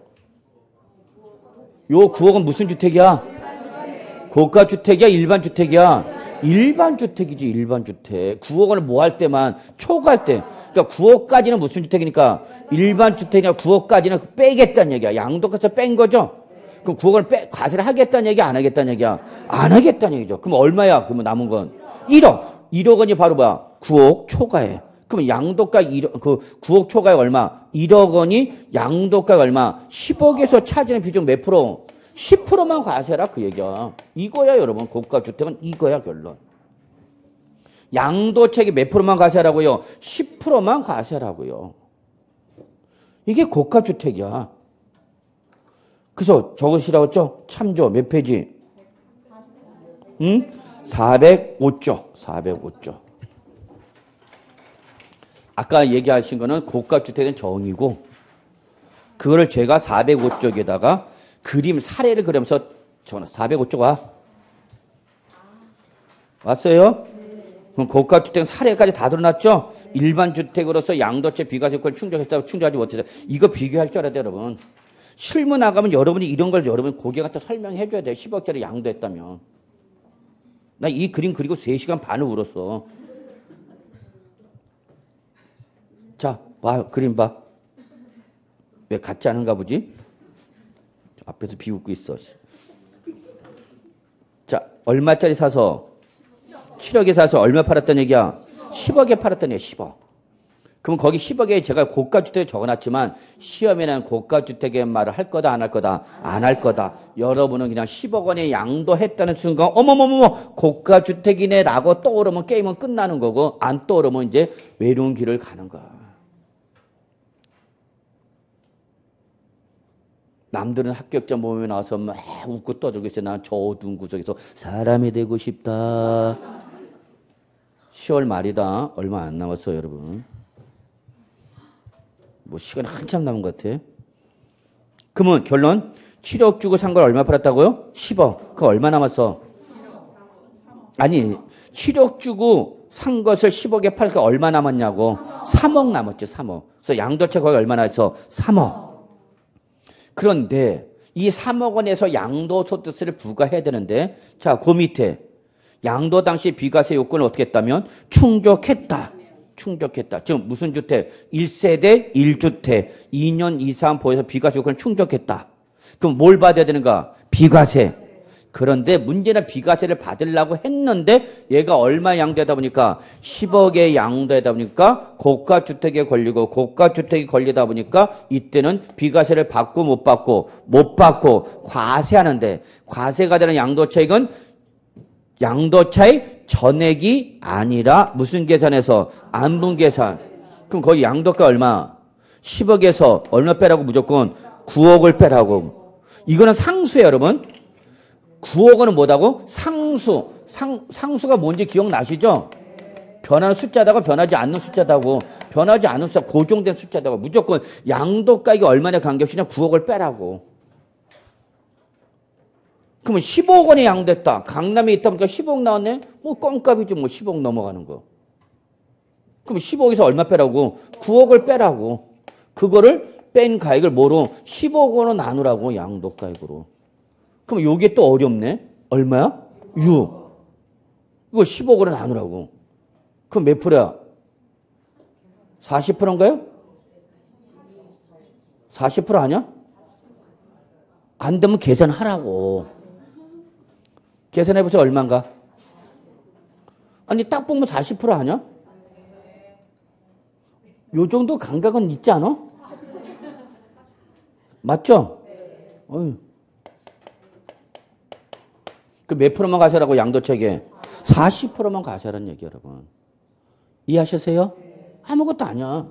요 9억은 무슨 주택이야? 고가주택이야? 일반주택이야? 일반주택이지, 일반주택. 9억 원을 뭐 할 때만, 초과할 때. 그러니까 9억까지는 무슨 주택이니까? 일반주택이냐 9억까지는 빼겠다는 얘기야. 양도가서 뺀 거죠? 그럼 9억 원을 과세를 하겠다는 얘기야? 안 하겠다는 얘기야? 안 하겠다는 얘기죠. 그럼 얼마야? 그러면 남은 건? 1억. 1억 원이 바로 뭐야? 9억 초과해. 그러면 양도가 1억, 9억 초과에 얼마? 1억 원이 양도가 얼마? 10억에서 차지하는 비중 몇 프로? 10%만 과세라 그 얘기야. 이거야 여러분. 고가주택은 이거야 결론. 양도책이 몇 프로만 과세하라고요? 10%만 과세하라고요. 이게 고가주택이야. 그래서 적으시라고 했죠? 참조 몇 페이지? 405쪽. 405쪽. 아까 얘기하신 거는 고가주택은 정의고 그거를 제가 405쪽에다가 그림 사례를 그리면서 저는 405쪽 와. 왔어요? 그럼 고가주택 사례까지 다 드러났죠? 일반 주택으로서 양도세 비과세권을 충족했다고 충족하지 못해서 이거 비교할 줄 알아야 돼요, 여러분. 실무 나가면 여러분이 이런 걸 여러분 고객한테 설명해 줘야 돼요. 10억짜리 양도했다면. 나 이 그림 그리고 3시간 반을 울었어. 자, 봐, 그림 봐. 왜 같지 않은가 보지? 앞에서 비웃고 있어. 자, 얼마짜리 사서? 7억에 사서 얼마 팔았던 얘기야? 10억에 팔았던 얘기야, 10억. 그럼 거기 10억에 제가 고가주택에 적어놨지만 시험에는 고가주택의 말을 할 거다, 안 할 거다? 안 할 거다. 여러분은 그냥 10억 원에 양도했다는 순간 어머머머머 고가주택이네 라고 떠오르면 게임은 끝나는 거고 안 떠오르면 이제 외로운 길을 가는 거야. 남들은 합격자 모임에 나와서 막 웃고 떠들고 있어요. 난 저 어두운 구석에서 사람이 되고 싶다. 10월 말이다. 얼마 안 남았어요, 여러분. 뭐 시간이 한참 남은 것 같아. 그러면 결론 7억 주고 산 걸 얼마 팔았다고요? 10억. 그거 얼마 남았어? 아니 7억 주고 산 것을 10억에 팔까 얼마 남았냐고. 3억 남았죠. 3억. 그래서 양도세 거기 얼마나 있어? 3억. 그런데 이 3억 원에서 양도소득세를 부과해야 되는데 자, 그 밑에 양도 당시 비과세 요건을 어떻게 했다면 충족했다. 충족했다. 지금 무슨 주택? 1세대 1주택 2년 이상 보여서 비과세 요건을 충족했다. 그럼 뭘 받아야 되는가? 비과세. 그런데 문제는 비과세를 받으려고 했는데 얘가 얼마 양도하다 보니까 10억에 양도하다 보니까 고가주택에 걸리고 고가주택이 걸리다 보니까 이때는 비과세를 받고 못 받고 못 받고 과세하는데 과세가 되는 양도차익은 양도차익 전액이 아니라 무슨 계산에서 안분계산. 그럼 거기 양도가 얼마? 10억에서 얼마 빼라고 무조건 9억을 빼라고. 이거는 상수예요, 여러분. 9억 원은 뭐다고? 상수. 상수가 뭔지 기억나시죠? 변하는 숫자다고 변하지 않는 숫자다고. 변하지 않는 숫자, 고정된 숫자다고. 무조건 양도가액이 얼마나 관계없이냐 9억을 빼라고. 그러면 15억 원에 양도했다. 강남에 있다 보니까 15억 나왔네? 뭐 껌값이지 뭐 10억 넘어가는 거. 그럼 15억에서 얼마 빼라고? 9억을 빼라고. 그거를 뺀 가액을 뭐로? 10억 원으로 나누라고 양도가액으로. 그럼 요게 또 어렵네. 얼마야? 6. 이거 10억 원을 나누라고. 그럼 몇 프로야? 40%인가요? 40% 아니야? 안 되면 계산하라고. 계산해보세요. 얼마인가? 아니 딱 보면 40% 아니야? 요 정도 감각은 있지 않아? 맞죠? 어휴. 그 몇 프로만 가세라고 양도책에? 40%만 가세라는 얘기 여러분. 이해하셨어요? 아무것도 아니야.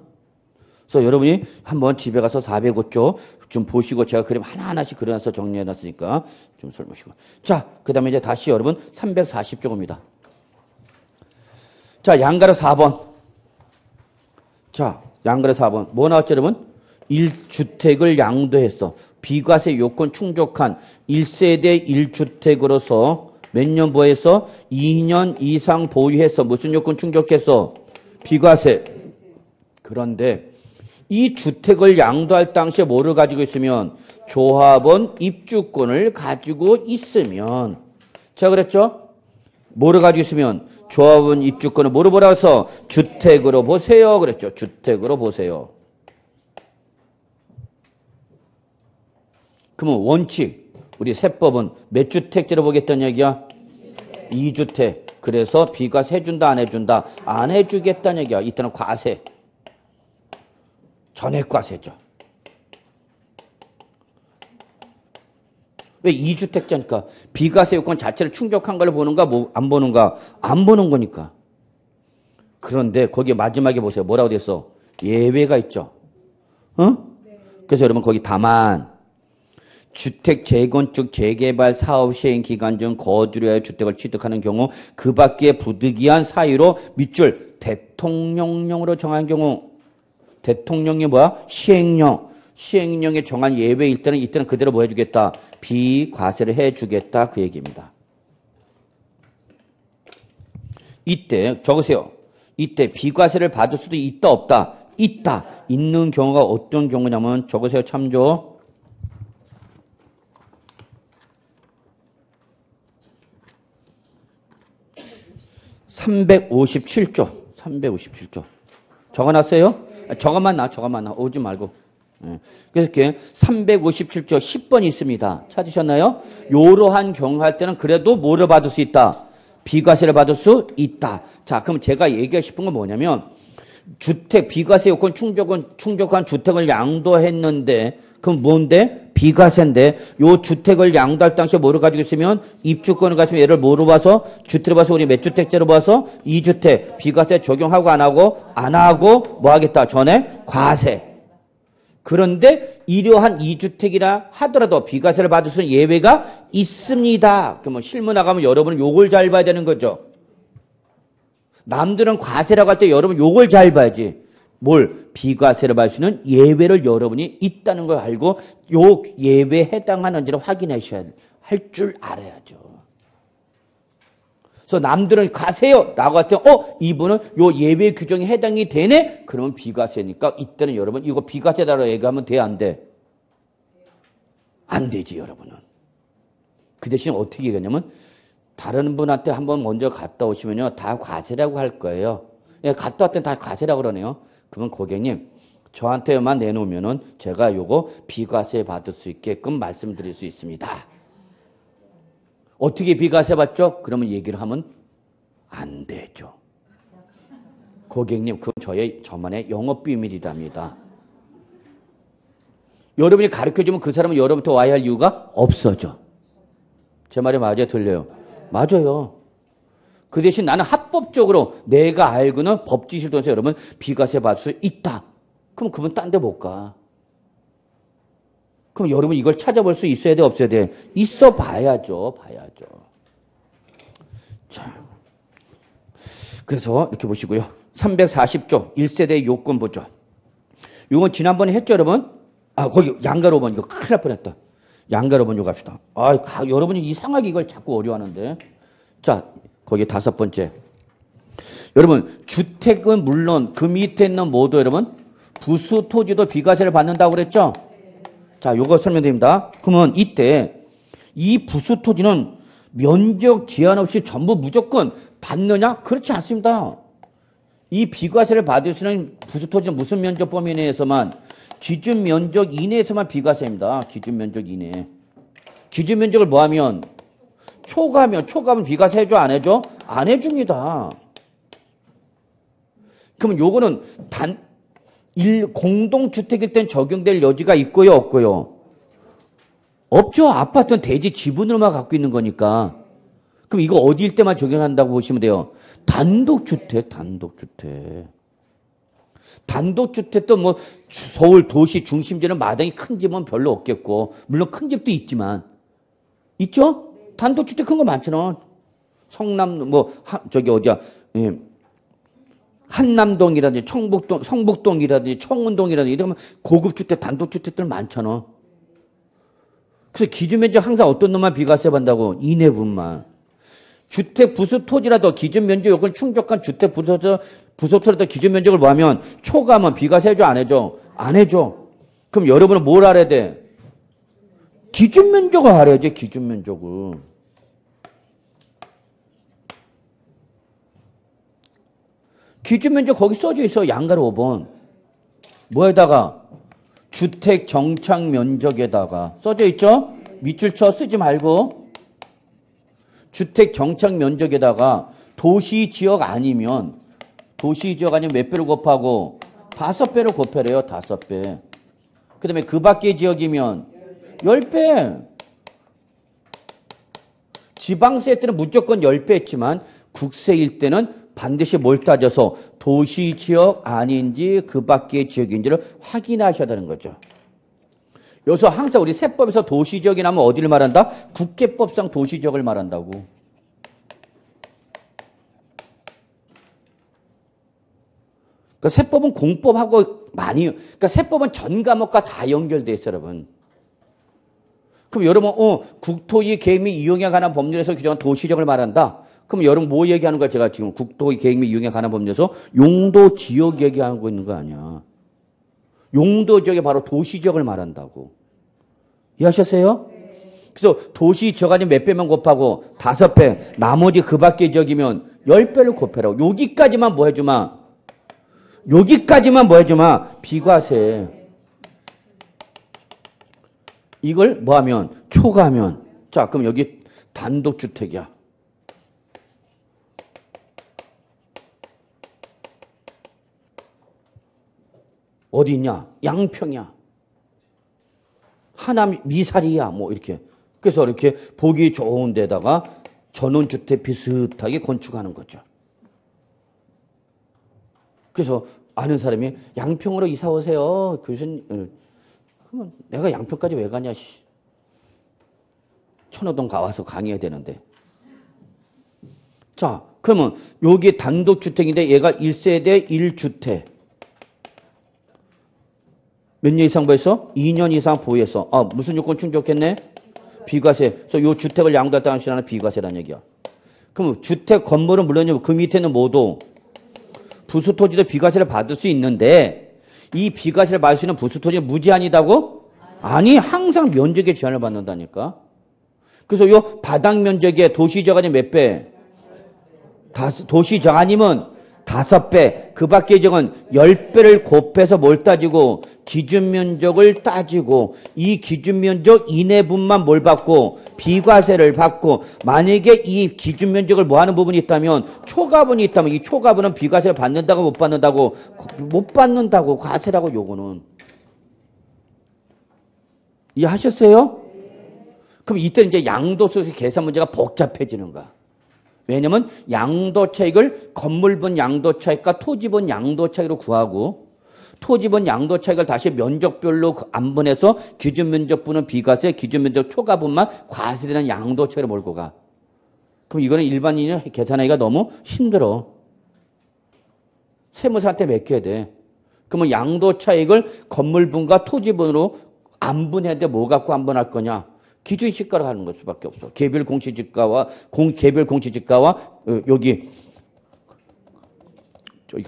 그래서 여러분이 한번 집에 가서 405조 좀 보시고 제가 그림 하나하나씩 그려놔서 정리해놨으니까 좀 설명하시고. 자, 그 다음에 이제 다시 여러분 340조입니다. 자, 양가로 4번. 자, 양가로 4번. 뭐 나왔죠, 여러분? 1주택을 양도했어. 비과세 요건 충족한 1세대 1주택으로서 몇 년 보해서 2년 이상 보유해서 무슨 요건 충족했어? 비과세. 그런데 이 주택을 양도할 당시에 뭐를 가지고 있으면? 조합원 입주권을 가지고 있으면. 자, 그랬죠? 뭐를 가지고 있으면? 조합원 입주권을 뭐로 보라고 해서? 주택으로 보세요. 그랬죠? 주택으로 보세요. 그러면 원칙, 우리 세법은 몇 주택제로 보겠다는 얘기야? 2주택. 그래서 비과세 해준다, 안 해준다? 안 해주겠다는 얘기야. 이때는 과세. 전액과세죠. 왜 2주택자니까? 비과세 요건 자체를 충족한 걸 보는가, 뭐 안 보는가? 안 보는 거니까. 그런데 거기 마지막에 보세요. 뭐라고 됐어? 예외가 있죠. 어? 그래서 여러분 거기 다만 주택 재건축 재개발 사업 시행 기간 중 거주를 하여 주택을 취득하는 경우 그 밖에 부득이한 사유로 밑줄 대통령령으로 정한 경우 대통령이 뭐야? 시행령. 시행령에 정한 예외일 때는 이때는 그대로 뭐 해주겠다? 비과세를 해주겠다 그 얘기입니다. 이때 적으세요. 이때 비과세를 받을 수도 있다 없다? 있다. 있는 경우가 어떤 경우냐면 적으세요. 참조. 357조. 357조. 적어놨어요? 저것만 나. 오지 말고. 그래서 이렇게 357조 10번이 있습니다. 찾으셨나요? 요러한 경우 할 때는 그래도 뭐를 받을 수 있다? 비과세를 받을 수 있다. 자, 그럼 제가 얘기하고 싶은 건 뭐냐면 주택 비과세 요건 충족한 주택을 양도했는데 그럼 뭔데? 비과세인데 요 주택을 양도할 당시에 뭐를 가지고 있으면 입주권을 가지고 얘를 뭐로 봐서 주택을 봐서 우리 몇 주택제로 봐서 2주택 비과세 적용하고 안 하고 뭐 하겠다? 전에 과세. 그런데 이러한 2주택이라 하더라도 비과세를 받을 수 있는 예외가 있습니다. 그러면 실무 나가면 여러분은 요걸 잘 봐야 되는 거죠. 남들은 과세라고 할 때 여러분 요걸 잘 봐야지. 뭘? 비과세를 받을 수 있는 예외를 여러분이 있다는 걸 알고 요 예외에 해당하는지를 확인하셔야 할 줄 알아야죠. 그래서 남들은 과세요 라고 할 때 이분은 요 예외 규정에 해당이 되네? 그러면 비과세니까 이때는 여러분 이거 비과세다라고 얘기하면 돼? 안 돼? 안 되지 여러분은. 그 대신 어떻게 얘기하냐면 다른 분한테 한번 먼저 갔다 오시면요 다 과세라고 할 거예요. 갔다 왔더니 다 과세라고 그러네요. 그러면 고객님 저한테만 내놓으면은 제가 요거 비과세 받을 수 있게끔 말씀드릴 수 있습니다. 어떻게 비과세 받죠? 그러면 얘기를 하면 안 되죠. 고객님, 그건 저만의 영업 비밀이랍니다. 여러분이 가르쳐주면 그 사람은 여러분부터 와야 할 이유가 없어져. 제 말이 맞아요? 들려요? 맞아요. 그 대신 나는 합법적으로 내가 알고는 법 지시를 통해서 여러분 비과세 받을 수 있다. 그럼 그분 딴 데 못 가. 그럼 여러분 이걸 찾아볼 수 있어야 돼? 없어야 돼? 있어 봐야죠. 자, 그래서 이렇게 보시고요. 340조 1세대 요건 보죠. 이건 지난번에 했죠, 여러분? 거기 양가 5번 이거 큰일 날 뻔했다. 양가 5번 요거 합시다. 여러분이 이상하게 이걸 자꾸 어려워하는데. 자, 거기 5번째. 여러분, 주택은 물론 그 밑에 있는 모두 여러분 부수 토지도 비과세를 받는다고 그랬죠? 자, 요거 설명드립니다. 그러면 이때 이 부수 토지는 면적 제한 없이 전부 무조건 받느냐? 그렇지 않습니다. 이 비과세를 받을 수 있는 부수 토지는 무슨 면적 범위 내에서만 기준 면적 이내에서만 비과세입니다. 기준 면적 이내. 기준 면적을 뭐 하면 초과면 비과세 해줘 안 해줘? 안 해줍니다. 그러면 요거는 공동주택일 땐 적용될 여지가 있고요, 없고요? 없죠. 아파트는 대지 지분으로만 갖고 있는 거니까. 그럼 이거 어디일 때만 적용한다고 보시면 돼요. 단독주택도 뭐 서울 도시 중심지는 마당이 큰 집은 별로 없겠고, 물론 큰 집도 있지만, 있죠? 단독주택 큰 거 많잖아. 성남, 한남동이라든지 성북동이라든지 청운동이라든지 이러면 고급주택, 단독주택들 많잖아. 그래서 기준면적 항상 어떤 놈만 비과세 받는다고? 이내분만. 주택 부수 토지라도 기준 면적 요건 충족한 주택 부수 토지라도 기준 면적을 뭐 하면 초과하면 비과세 해줘 안 해줘? 안 해줘. 그럼 여러분은 뭘 알아야 돼? 기준 면적을 알아야지. 기준 면적을. 기준 면적 거기 써져 있어. 양가로 5번. 뭐에다가? 주택 정착 면적에다가 써져 있죠? 밑줄 쳐 쓰지 말고. 주택 정착 면적에다가 도시 지역 아니면 몇 배로 곱하고 5배로 곱해래요. 5배. 그 다음에 그 밖의 지역이면 10배. 지방세 때는 무조건 10배 했지만 국세일 때는 반드시 뭘 따져서 도시 지역 아닌지 그 밖의 지역인지를 확인하셔야 되는 거죠. 여기서 항상 우리 세법에서 도시지역이 나면 어디를 말한다? 국계법상 도시지역을 말한다고. 그러니까 세법은 공법하고 그러니까 세법은 전 과목과 다 연결돼 있어요, 여러분. 그럼 여러분, 국토의 계획 및 이용에 관한 법률에서 규정한 도시지역을 말한다. 그럼 여러분 뭐 얘기하는 거야? 제가 지금 국토의 계획 및 이용에 관한 법률에서 용도 지역 얘기하고 있는 거 아니야. 용도 지역이 바로 도시지역을 말한다고. 이해하셨어요? 그래서 도시지역 아니면 몇 배면 곱하고 5배, 나머지 그 밖의 지역이면 10배를 곱해라고. 여기까지만 뭐 해주마? 비과세. 이걸 뭐 하면? 초과하면. 자, 그럼 여기 단독주택이야. 어디 있냐? 양평이야. 하남 미사리야. 뭐 이렇게. 그래서 이렇게 보기 좋은 데다가 전원주택 비슷하게 건축하는 거죠. 그래서 아는 사람이 양평으로 이사 오세요. 교수님. 그러면 내가 양평까지 왜 가냐? 천호동 가와서 강의해야 되는데. 자, 그러면 여기 단독주택인데 얘가 1세대 1주택. 몇 년 이상 보였어? 2년 이상 보유했어. 무슨 요건 충족했네? 비과세. 그래서 요 주택을 양도할 때 하는 비과세라는 얘기야. 그럼 주택 건물은 물론이고 그 밑에는 뭐도 부수 토지도 비과세를 받을 수 있는데 이 비과세를 받을 수 있는 부수 토지는 무제한이다고? 아니, 항상 면적에 제한을 받는다니까. 그래서 요 바닥 면적에 도시적 아니면 몇 배? 도시적 아니면 5배, 그 밖의 적은 10배를 곱해서 뭘 따지고 기준면적을 따지고 이 기준면적 이내분만 뭘 받고 비과세를 받고 만약에 이 기준면적을 뭐 하는 부분이 있다면 초과분이 있다면 이 초과분은 비과세를 받는다고 못 받는다고 못 받는다고 과세라고 요거는 이해하셨어요? 그럼 이때 이제 양도소득 계산 문제가 복잡해지는 거야. 왜냐면 양도차익을 건물분 양도차익과 토지분 양도차익으로 구하고 토지분 양도차익을 다시 면적별로 안분해서 기준면적분은 비과세, 기준면적 초과분만 과세되는 양도차익으로 몰고 가. 그럼 이거는 일반인이 계산하기가 너무 힘들어. 세무사한테 맡겨야 돼. 그러면 양도차익을 건물분과 토지분으로 안분해야 돼. 뭐 갖고 안분할 거냐? 기준시가로 하는 것 수밖에 없어. 개별 공시지가와 개별 공시지가와 여기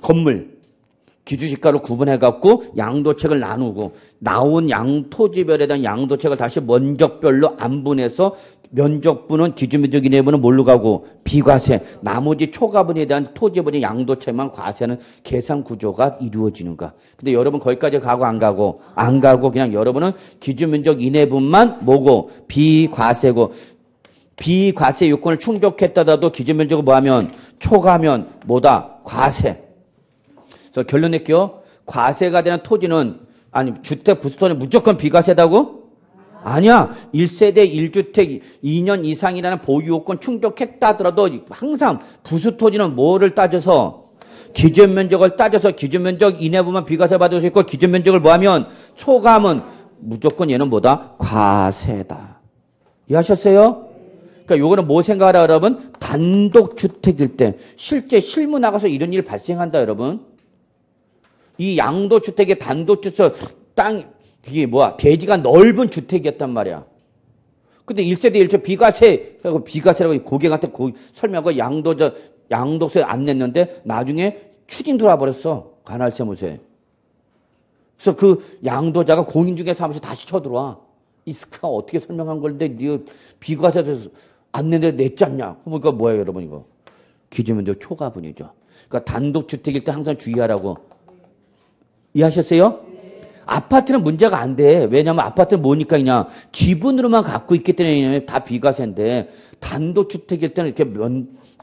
건물 기준시가로 구분해갖고 양도책을 나누고 나온 토지별에 대한 양도책을 다시 면적별로 안분해서 면적분은 기준면적 이내분은 뭘로 가고 비과세 나머지 초과분에 대한 토지분의 양도책만 과세하는 계산 구조가 이루어지는 거야. 근데 여러분 거기까지 가고 안 가고 안 가고 그냥 여러분은 기준면적 이내분만 뭐고 비과세고 비과세 요건을 충족했다라도 기준면적을 뭐하면 초과하면 뭐다 과세. 그래서 결론 낼게요. 과세가 되는 토지는 아니 주택 부수토지는 무조건 비과세다고? 아니야. 1세대 1주택 2년 이상이라는 보유요건 충족했다 하더라도 항상 부수토지는 뭐를 따져서 기준면적을 따져서 기준면적 이내부만 비과세 받을 수 있고 기준면적을 뭐하면 초과하면 무조건 얘는 뭐다? 과세다. 이해하셨어요? 그러니까 요거는 뭐 생각하라 여러분? 단독주택일 때 실제 실무 나가서 이런 일 발생한다 여러분. 이 양도주택의 단독주택 그게 뭐야? 대지가 넓은 주택이었단 말이야. 근데 1세대 1조 비과세, 비과세라고 고객한테 설명하고 양도세 안 냈는데 나중에 추징 들어와 버렸어. 관할세무서에. 그래서 그 양도자가 공인중개 사무소에 다시 쳐들어와. 이 스카가 어떻게 설명한 건데 네 비과세 안 냈는데 냈지 않냐? 그러니까 뭐예요 여러분 이거? 기준면적 초과분이죠. 그러니까 단독주택일 때 항상 주의하라고. 이해하셨어요? 아파트는 문제가 안 돼. 왜냐하면 아파트는 뭐니까 그냥 기분으로만 갖고 있기 때문에 다 비과세인데 단독주택일 때는 이렇게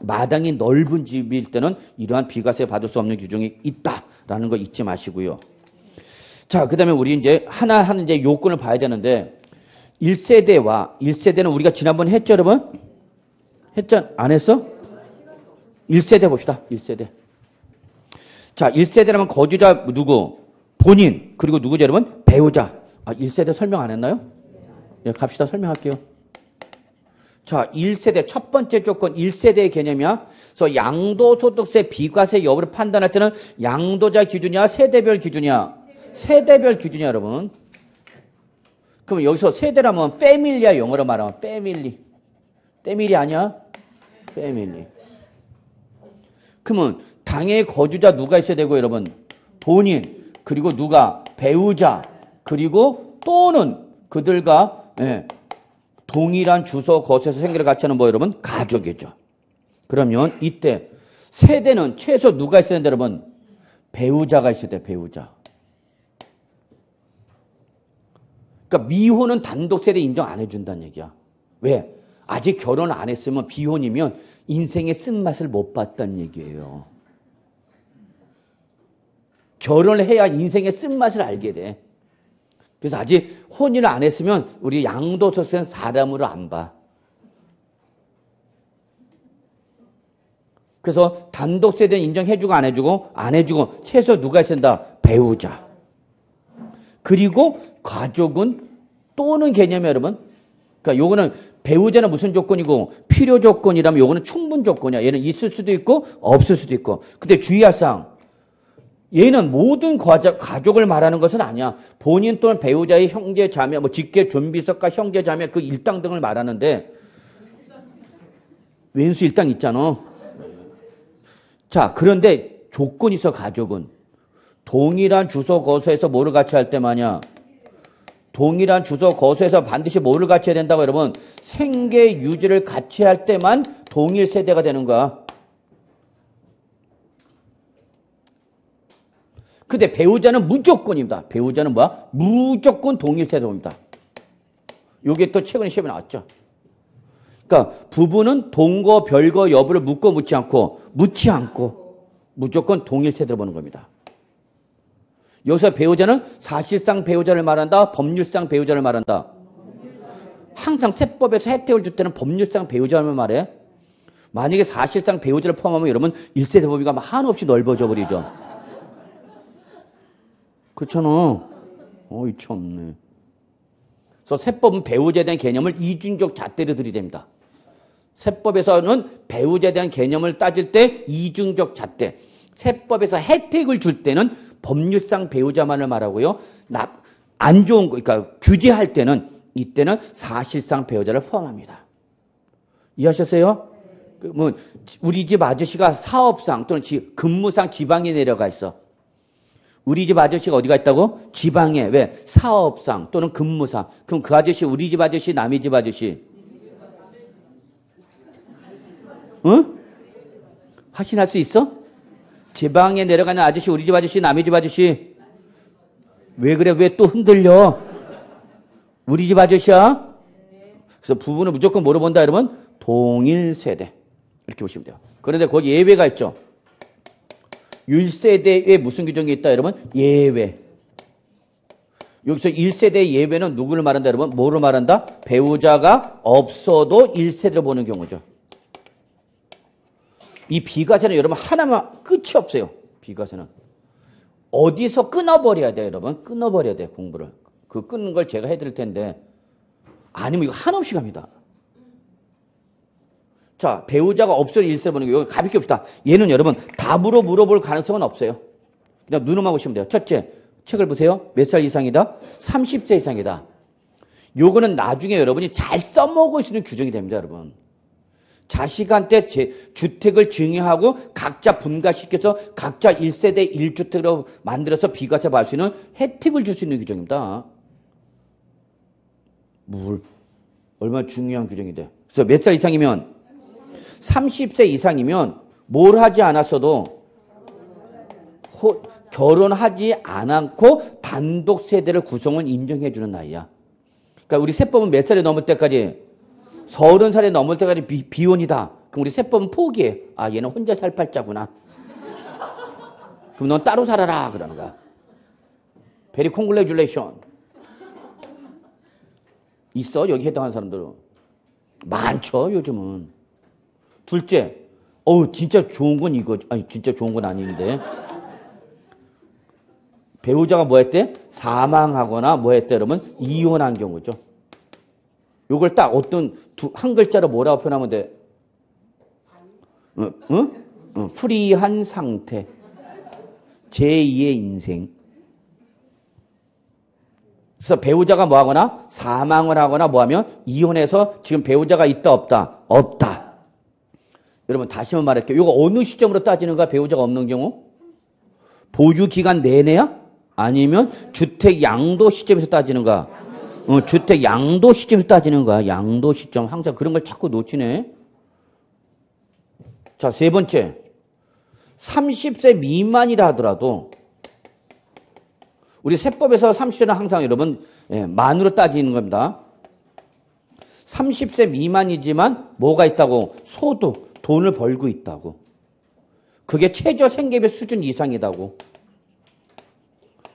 마당이 넓은 집일 때는 이러한 비과세 받을 수 없는 규정이 있다라는 거 잊지 마시고요. 자, 그 다음에 우리 이제 하나하나 이제 요건을 봐야 되는데 1세대는 우리가 지난번에 했죠, 여러분? 했죠? 안 했어? 1세대 봅시다. 1세대. 자, 1세대라면 거주자 누구? 본인, 그리고 누구죠, 여러분? 배우자. 1세대 설명 안 했나요? 네, 갑시다. 설명할게요. 자, 1세대, 첫 번째 조건 1세대의 개념이야. 그래서 양도소득세 비과세 여부를 판단할 때는 양도자 기준이야? 세대별 기준이야? 세대별 기준이야, 여러분. 그럼 여기서 세대라면 패밀리야, 영어로 말하면. 패밀리. 패밀리 아니야? 패밀리. 그러면 당의 거주자 누가 있어야 되고, 여러분? 본인. 그리고 누가? 배우자. 그리고 또는 그들과 동일한 주소 거소에서 생계를 같이 하는 뭐 여러분? 가족이죠. 그러면 이때 세대는 최소 누가 있어야 되는데 여러분? 배우자가 있어야 돼. 배우자. 그러니까 미혼은 단독세대 인정 안 해준다는 얘기야. 왜? 아직 결혼 안 했으면 비혼이면 인생의 쓴맛을 못 봤다는 얘기예요. 결혼을 해야 인생의 쓴맛을 알게 돼. 그래서 아직 혼인을 안 했으면 우리 양도소득세는 사람으로 안 봐. 그래서 단독세대는 인정해주고 안 해주고 안 해주고 최소 누가 있어야 된다? 배우자. 그리고 가족은 또는 개념이 여러분. 그러니까 요거는 배우자는 무슨 조건이고 필요 조건이라면 요거는 충분 조건이야. 얘는 있을 수도 있고 없을 수도 있고. 근데 주의할 사항. 얘는 모든 가족을 말하는 것은 아니야. 본인 또는 배우자의 형제, 자매, 뭐 직계, 존비속과 형제, 자매 그 일당 등을 말하는데 왼수 일당 있잖아. 자, 그런데 조건이 있어. 가족은. 동일한 주소 거소에서 뭐를 같이 할 때만이야? 동일한 주소 거소에서 반드시 뭐를 같이 해야 된다고 여러분? 생계 유지를 같이 할 때만 동일 세대가 되는 거야. 근데 배우자는 무조건입니다. 배우자는 뭐야? 무조건 동일세대입니다. 요게 또 최근에 시험에 나왔죠. 그러니까 부부는 동거, 별거 여부를 묻고 묻지 않고 무조건 동일세대로 보는 겁니다. 여기서 배우자는 사실상 배우자를 말한다, 법률상 배우자를 말한다. 항상 세법에서 혜택을 줄 때는 법률상 배우자를 말해. 만약에 사실상 배우자를 포함하면 여러분 1세대 범위가 한없이 넓어져 버리죠. 그렇잖아. 어이 참네. 그래서 세법은 배우자에 대한 개념을 이중적 잣대로 들이댑니다. 세법에서는 배우자에 대한 개념을 따질 때 이중적 잣대. 세법에서 혜택을 줄 때는 법률상 배우자만을 말하고요. 안 좋은 거, 그러니까 규제할 때는 이때는 사실상 배우자를 포함합니다. 이해하셨어요? 뭐 우리 집 아저씨가 사업상 또는 근무상 지방에 내려가 있어. 우리 집 아저씨가 어디가 있다고? 지방에. 왜? 사업상 또는 근무상. 그럼 그 아저씨 우리 집 아저씨, 남의 집 아저씨? 응? 확신할 수 있어? 지방에 내려가는 아저씨, 우리 집 아저씨, 남의 집 아저씨? 왜 그래? 왜 또 흔들려? 우리 집 아저씨야? 그래서 부부는 무조건 뭐로 본다, 여러분? 동일 세대. 이렇게 보시면 돼요. 그런데 거기 예외가 있죠. 1세대에 무슨 규정이 있다, 여러분? 예외. 여기서 1세대 예외는 누구를 말한다, 여러분? 뭐를 말한다? 배우자가 없어도 1세대로 보는 경우죠. 이 비과세는 여러분 하나만 끝이 없어요. 비과세는. 어디서 끊어버려야 돼요, 여러분? 끊어버려야 돼요, 공부를. 그 끊는 걸 제가 해드릴 텐데 아니면 이거 한없이 갑니다. 자, 배우자가 없어도 1세대로 보는 거. 여기 가볍게 봅시다. 얘는 여러분 답으로 물어볼 가능성은 없어요. 그냥 눈으로만 보시면 돼요. 첫째, 책을 보세요. 몇 살 이상이다? 30세 이상이다. 요거는 나중에 여러분이 잘 써먹을 수 있는 규정이 됩니다, 여러분. 자식한테 주택을 증여하고 각자 분가시켜서 각자 1세대 1주택으로 만들어서 비과세 받을 수 있는 혜택을 줄 수 있는 규정입니다. 얼마나 중요한 규정인데. 그래서 몇 살 이상이면? 30세 이상이면 뭘 하지 않았어도 결혼하지 않고 단독 세대를 구성을 인정해 주는 나이야. 그러니까 우리 세법은 몇 살이 넘을 때까지? 30살이 넘을 때까지 비혼이다. 그럼 우리 세법은 포기해. 아, 얘는 혼자 살 팔자구나. 그럼 넌 따로 살아라. 그러는 거야. Very congratulation. 있어, 여기 해당하는 사람들은. 많죠, 요즘은. 둘째, 진짜 좋은 건 이거, 아니, 진짜 좋은 건 아닌데. 배우자가 뭐 했대? 사망하거나 뭐 했대? 그러면 이혼한 경우죠. 요걸 딱 한 글자로 뭐라고 표현하면 돼? 프리한 상태. 제2의 인생. 그래서 배우자가 뭐 하거나 사망을 하거나 뭐 하면 이혼해서 지금 배우자가 있다 없다? 없다. 여러분 다시 한번 말할게요. 이거 어느 시점으로 따지는가? 배우자가 없는 경우? 보유기간 내내야? 아니면 주택 양도 시점에서 따지는가? 주택 양도 시점에서 따지는 거야. 양도 시점. 항상 그런 걸 자꾸 놓치네. 자, 세 번째. 30세 미만이라 하더라도 우리 세법에서 30세는 항상 여러분 만으로 따지는 겁니다. 30세 미만이지만 뭐가 있다고? 소득, 돈을 벌고 있다고. 그게 최저 생계비 수준 이상이다고.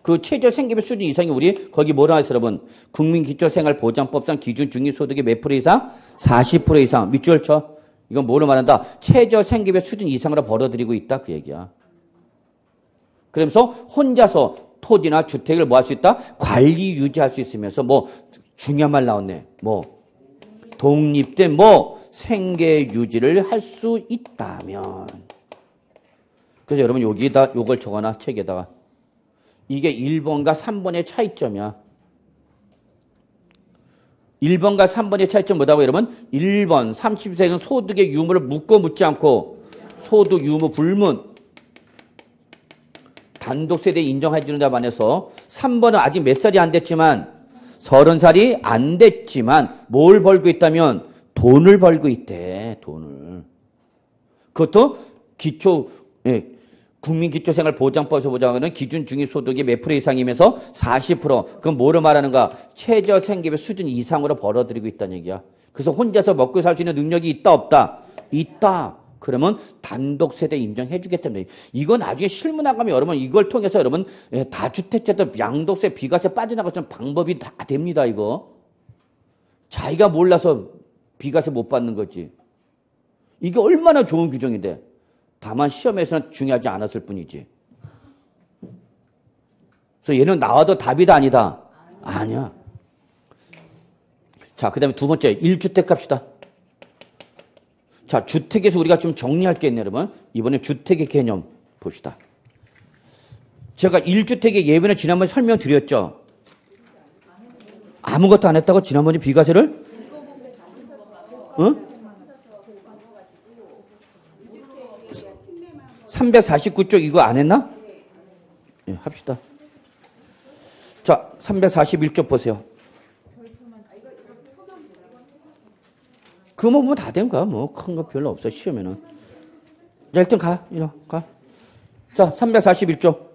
그 최저 생계비 수준 이상이 우리 거기 뭐라 했어요, 여러분? 국민기초생활보장법상 기준 중위소득의 몇 프로 이상? 40% 이상. 밑줄 쳐. 이건 뭐를 말한다? 최저 생계비 수준 이상으로 벌어들이고 있다. 그 얘기야. 그러면서 혼자서 토지나 주택을 뭐 할 수 있다? 관리 유지할 수 있으면서 뭐 중요한 말 나왔네. 뭐 독립된 뭐 생계 유지를 할 수 있다면. 그래서 여러분 여기다 요걸 적어놔. 책에다가. 이게 1번과 3번의 차이점이야. 1번과 3번의 차이점 뭐다고 여러분? 1번 30세는 소득의 유무를 묻고 묻지 않고 소득 유무 불문 단독세대 인정해 주는 데 반해서 3번은 아직 몇 살이 안 됐지만 30살이 안 됐지만 뭘 벌고 있다면 돈을 벌고 있대. 돈을. 그것도 기초 국민기초생활보장법에서 보장하는 기준 중위소득이 몇 프로 이상이면서 40%. 그건 뭐를 말하는가? 최저생계비 수준 이상으로 벌어들이고 있다는 얘기야. 그래서 혼자서 먹고 살 수 있는 능력이 있다 없다? 있다. 그러면 단독세대 인정해 주겠다는 얘기. 이거 나중에 실무 나가면 여러분 이걸 통해서 여러분 다주택자들 양도세 비과세 빠져나갈 수 있는 방법이 다 됩니다. 이거. 자기가 몰라서 비과세 못 받는 거지. 이게 얼마나 좋은 규정인데. 다만 시험에서는 중요하지 않았을 뿐이지. 그래서 얘는 나와도 답이다 아니다? 아니야. 자, 그 다음에 두 번째 1주택 갑시다. 자, 주택에서 우리가 좀 정리할 게 있네요, 여러분. 이번에 주택의 개념 봅시다. 제가 1주택의 예외는 지난번에 설명드렸죠. 아무것도 안 했다고 지난번에 비과세를? 응? 349쪽 이거 안 했나? 네, 합시다. 자, 341쪽 보세요. 그거 뭐 다 된 거야. 뭐 큰 거 별로 없어. 시험에는. 자, 일단 가. 가. 자, 341쪽.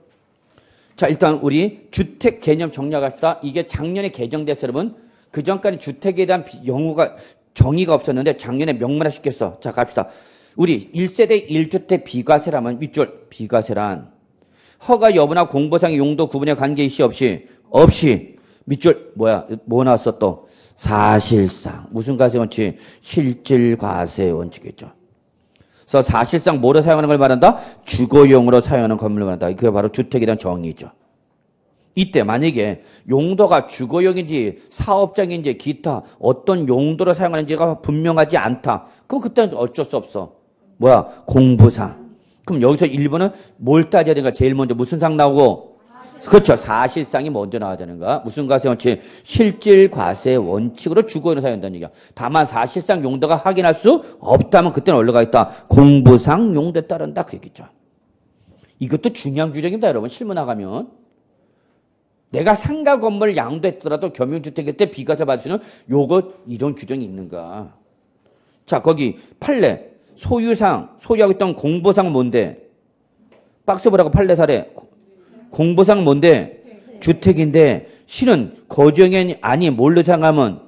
자, 일단 우리 주택 개념 정리합시다. 이게 작년에 개정됐어요, 여러분. 그 전까지 주택에 대한 정의가 없었는데 작년에 명문화 시켰어. 자, 갑시다. 우리 1세대 1주택 비과세라면 밑줄 비과세란 허가 여부나 공보상의 용도 구분에 관계이시 없이 밑줄 뭐 나왔어 또 사실상 무슨 과세 원칙? 실질 과세 원칙이죠. 그래서 사실상 뭐로 사용하는 걸 말한다? 주거용으로 사용하는 건물을 말한다. 그게 바로 주택에 대한 정의죠. 이때 만약에 용도가 주거용인지 사업장인지 기타 어떤 용도로 사용하는지가 분명하지 않다. 그럼 그때는 어쩔 수 없어. 공부상. 그럼 여기서 1번은 뭘 따져야 되는가? 제일 먼저 무슨 상 나오고? 그렇죠. 사실상이 먼저 나와야 되는가? 무슨 과세 원칙? 실질 과세 원칙으로 주거용으로 사용한다는 얘기야. 다만 사실상 용도가 확인할 수 없다면 그때는 올라가 있다. 공부상 용도에 따른다. 그 얘기죠. 이것도 중요한 규정입니다. 여러분 실무 나가면. 내가 상가 건물을 양도했더라도 겸용주택일 때 비과세 받을 수 있는 이런 규정이 있는가? 자, 거기 판례. 소유하고 있던 공보상 뭔데? 박스 보라고 판례 사례. 공보상 뭔데? 주택인데 실은 거주용이 아니 뭘로 사용하면?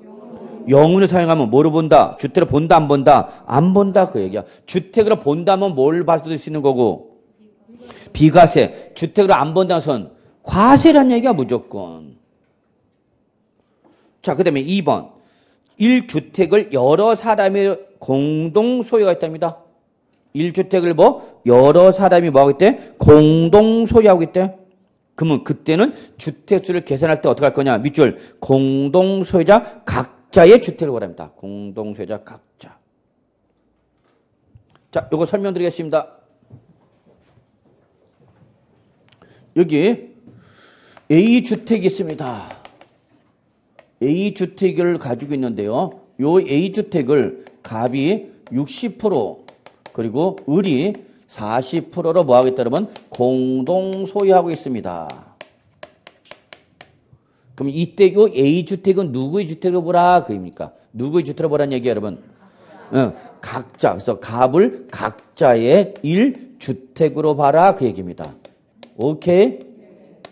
영으로 사용하면 뭐로 본다? 주택으로 본다 안 본다? 안 본다 그 얘기야. 주택으로 본다면 뭘 받을 수 있는 거고? 비과세. 주택으로 안 본다는 선 과세란 얘기야 무조건. 자, 그 다음에 2번. 1주택을 여러 사람이 공동 소유가 있답니다. 1주택을 여러 사람이 뭐하고 있대? 공동 소유하고 있대. 그러면 그때는 주택수를 계산할 때 어떻게 할 거냐? 밑줄 공동 소유자 각자의 주택을 말합니다. 공동 소유자 각자. 자, 요거 설명드리겠습니다. 여기 A주택이 있습니다. A주택을 가지고 있는데요. 요 A주택을 갑이 60% 그리고 을이 40%로 뭐 하겠다 여러분? 공동 소유하고 있습니다. 그럼 이때 요 A주택은 누구의 주택으로 보라? 그입니까? 누구의 주택으로 보라는 얘기예요, 여러분? 각자. 그래서 갑을 각자의 1주택으로 봐라. 그 얘기입니다. 오케이?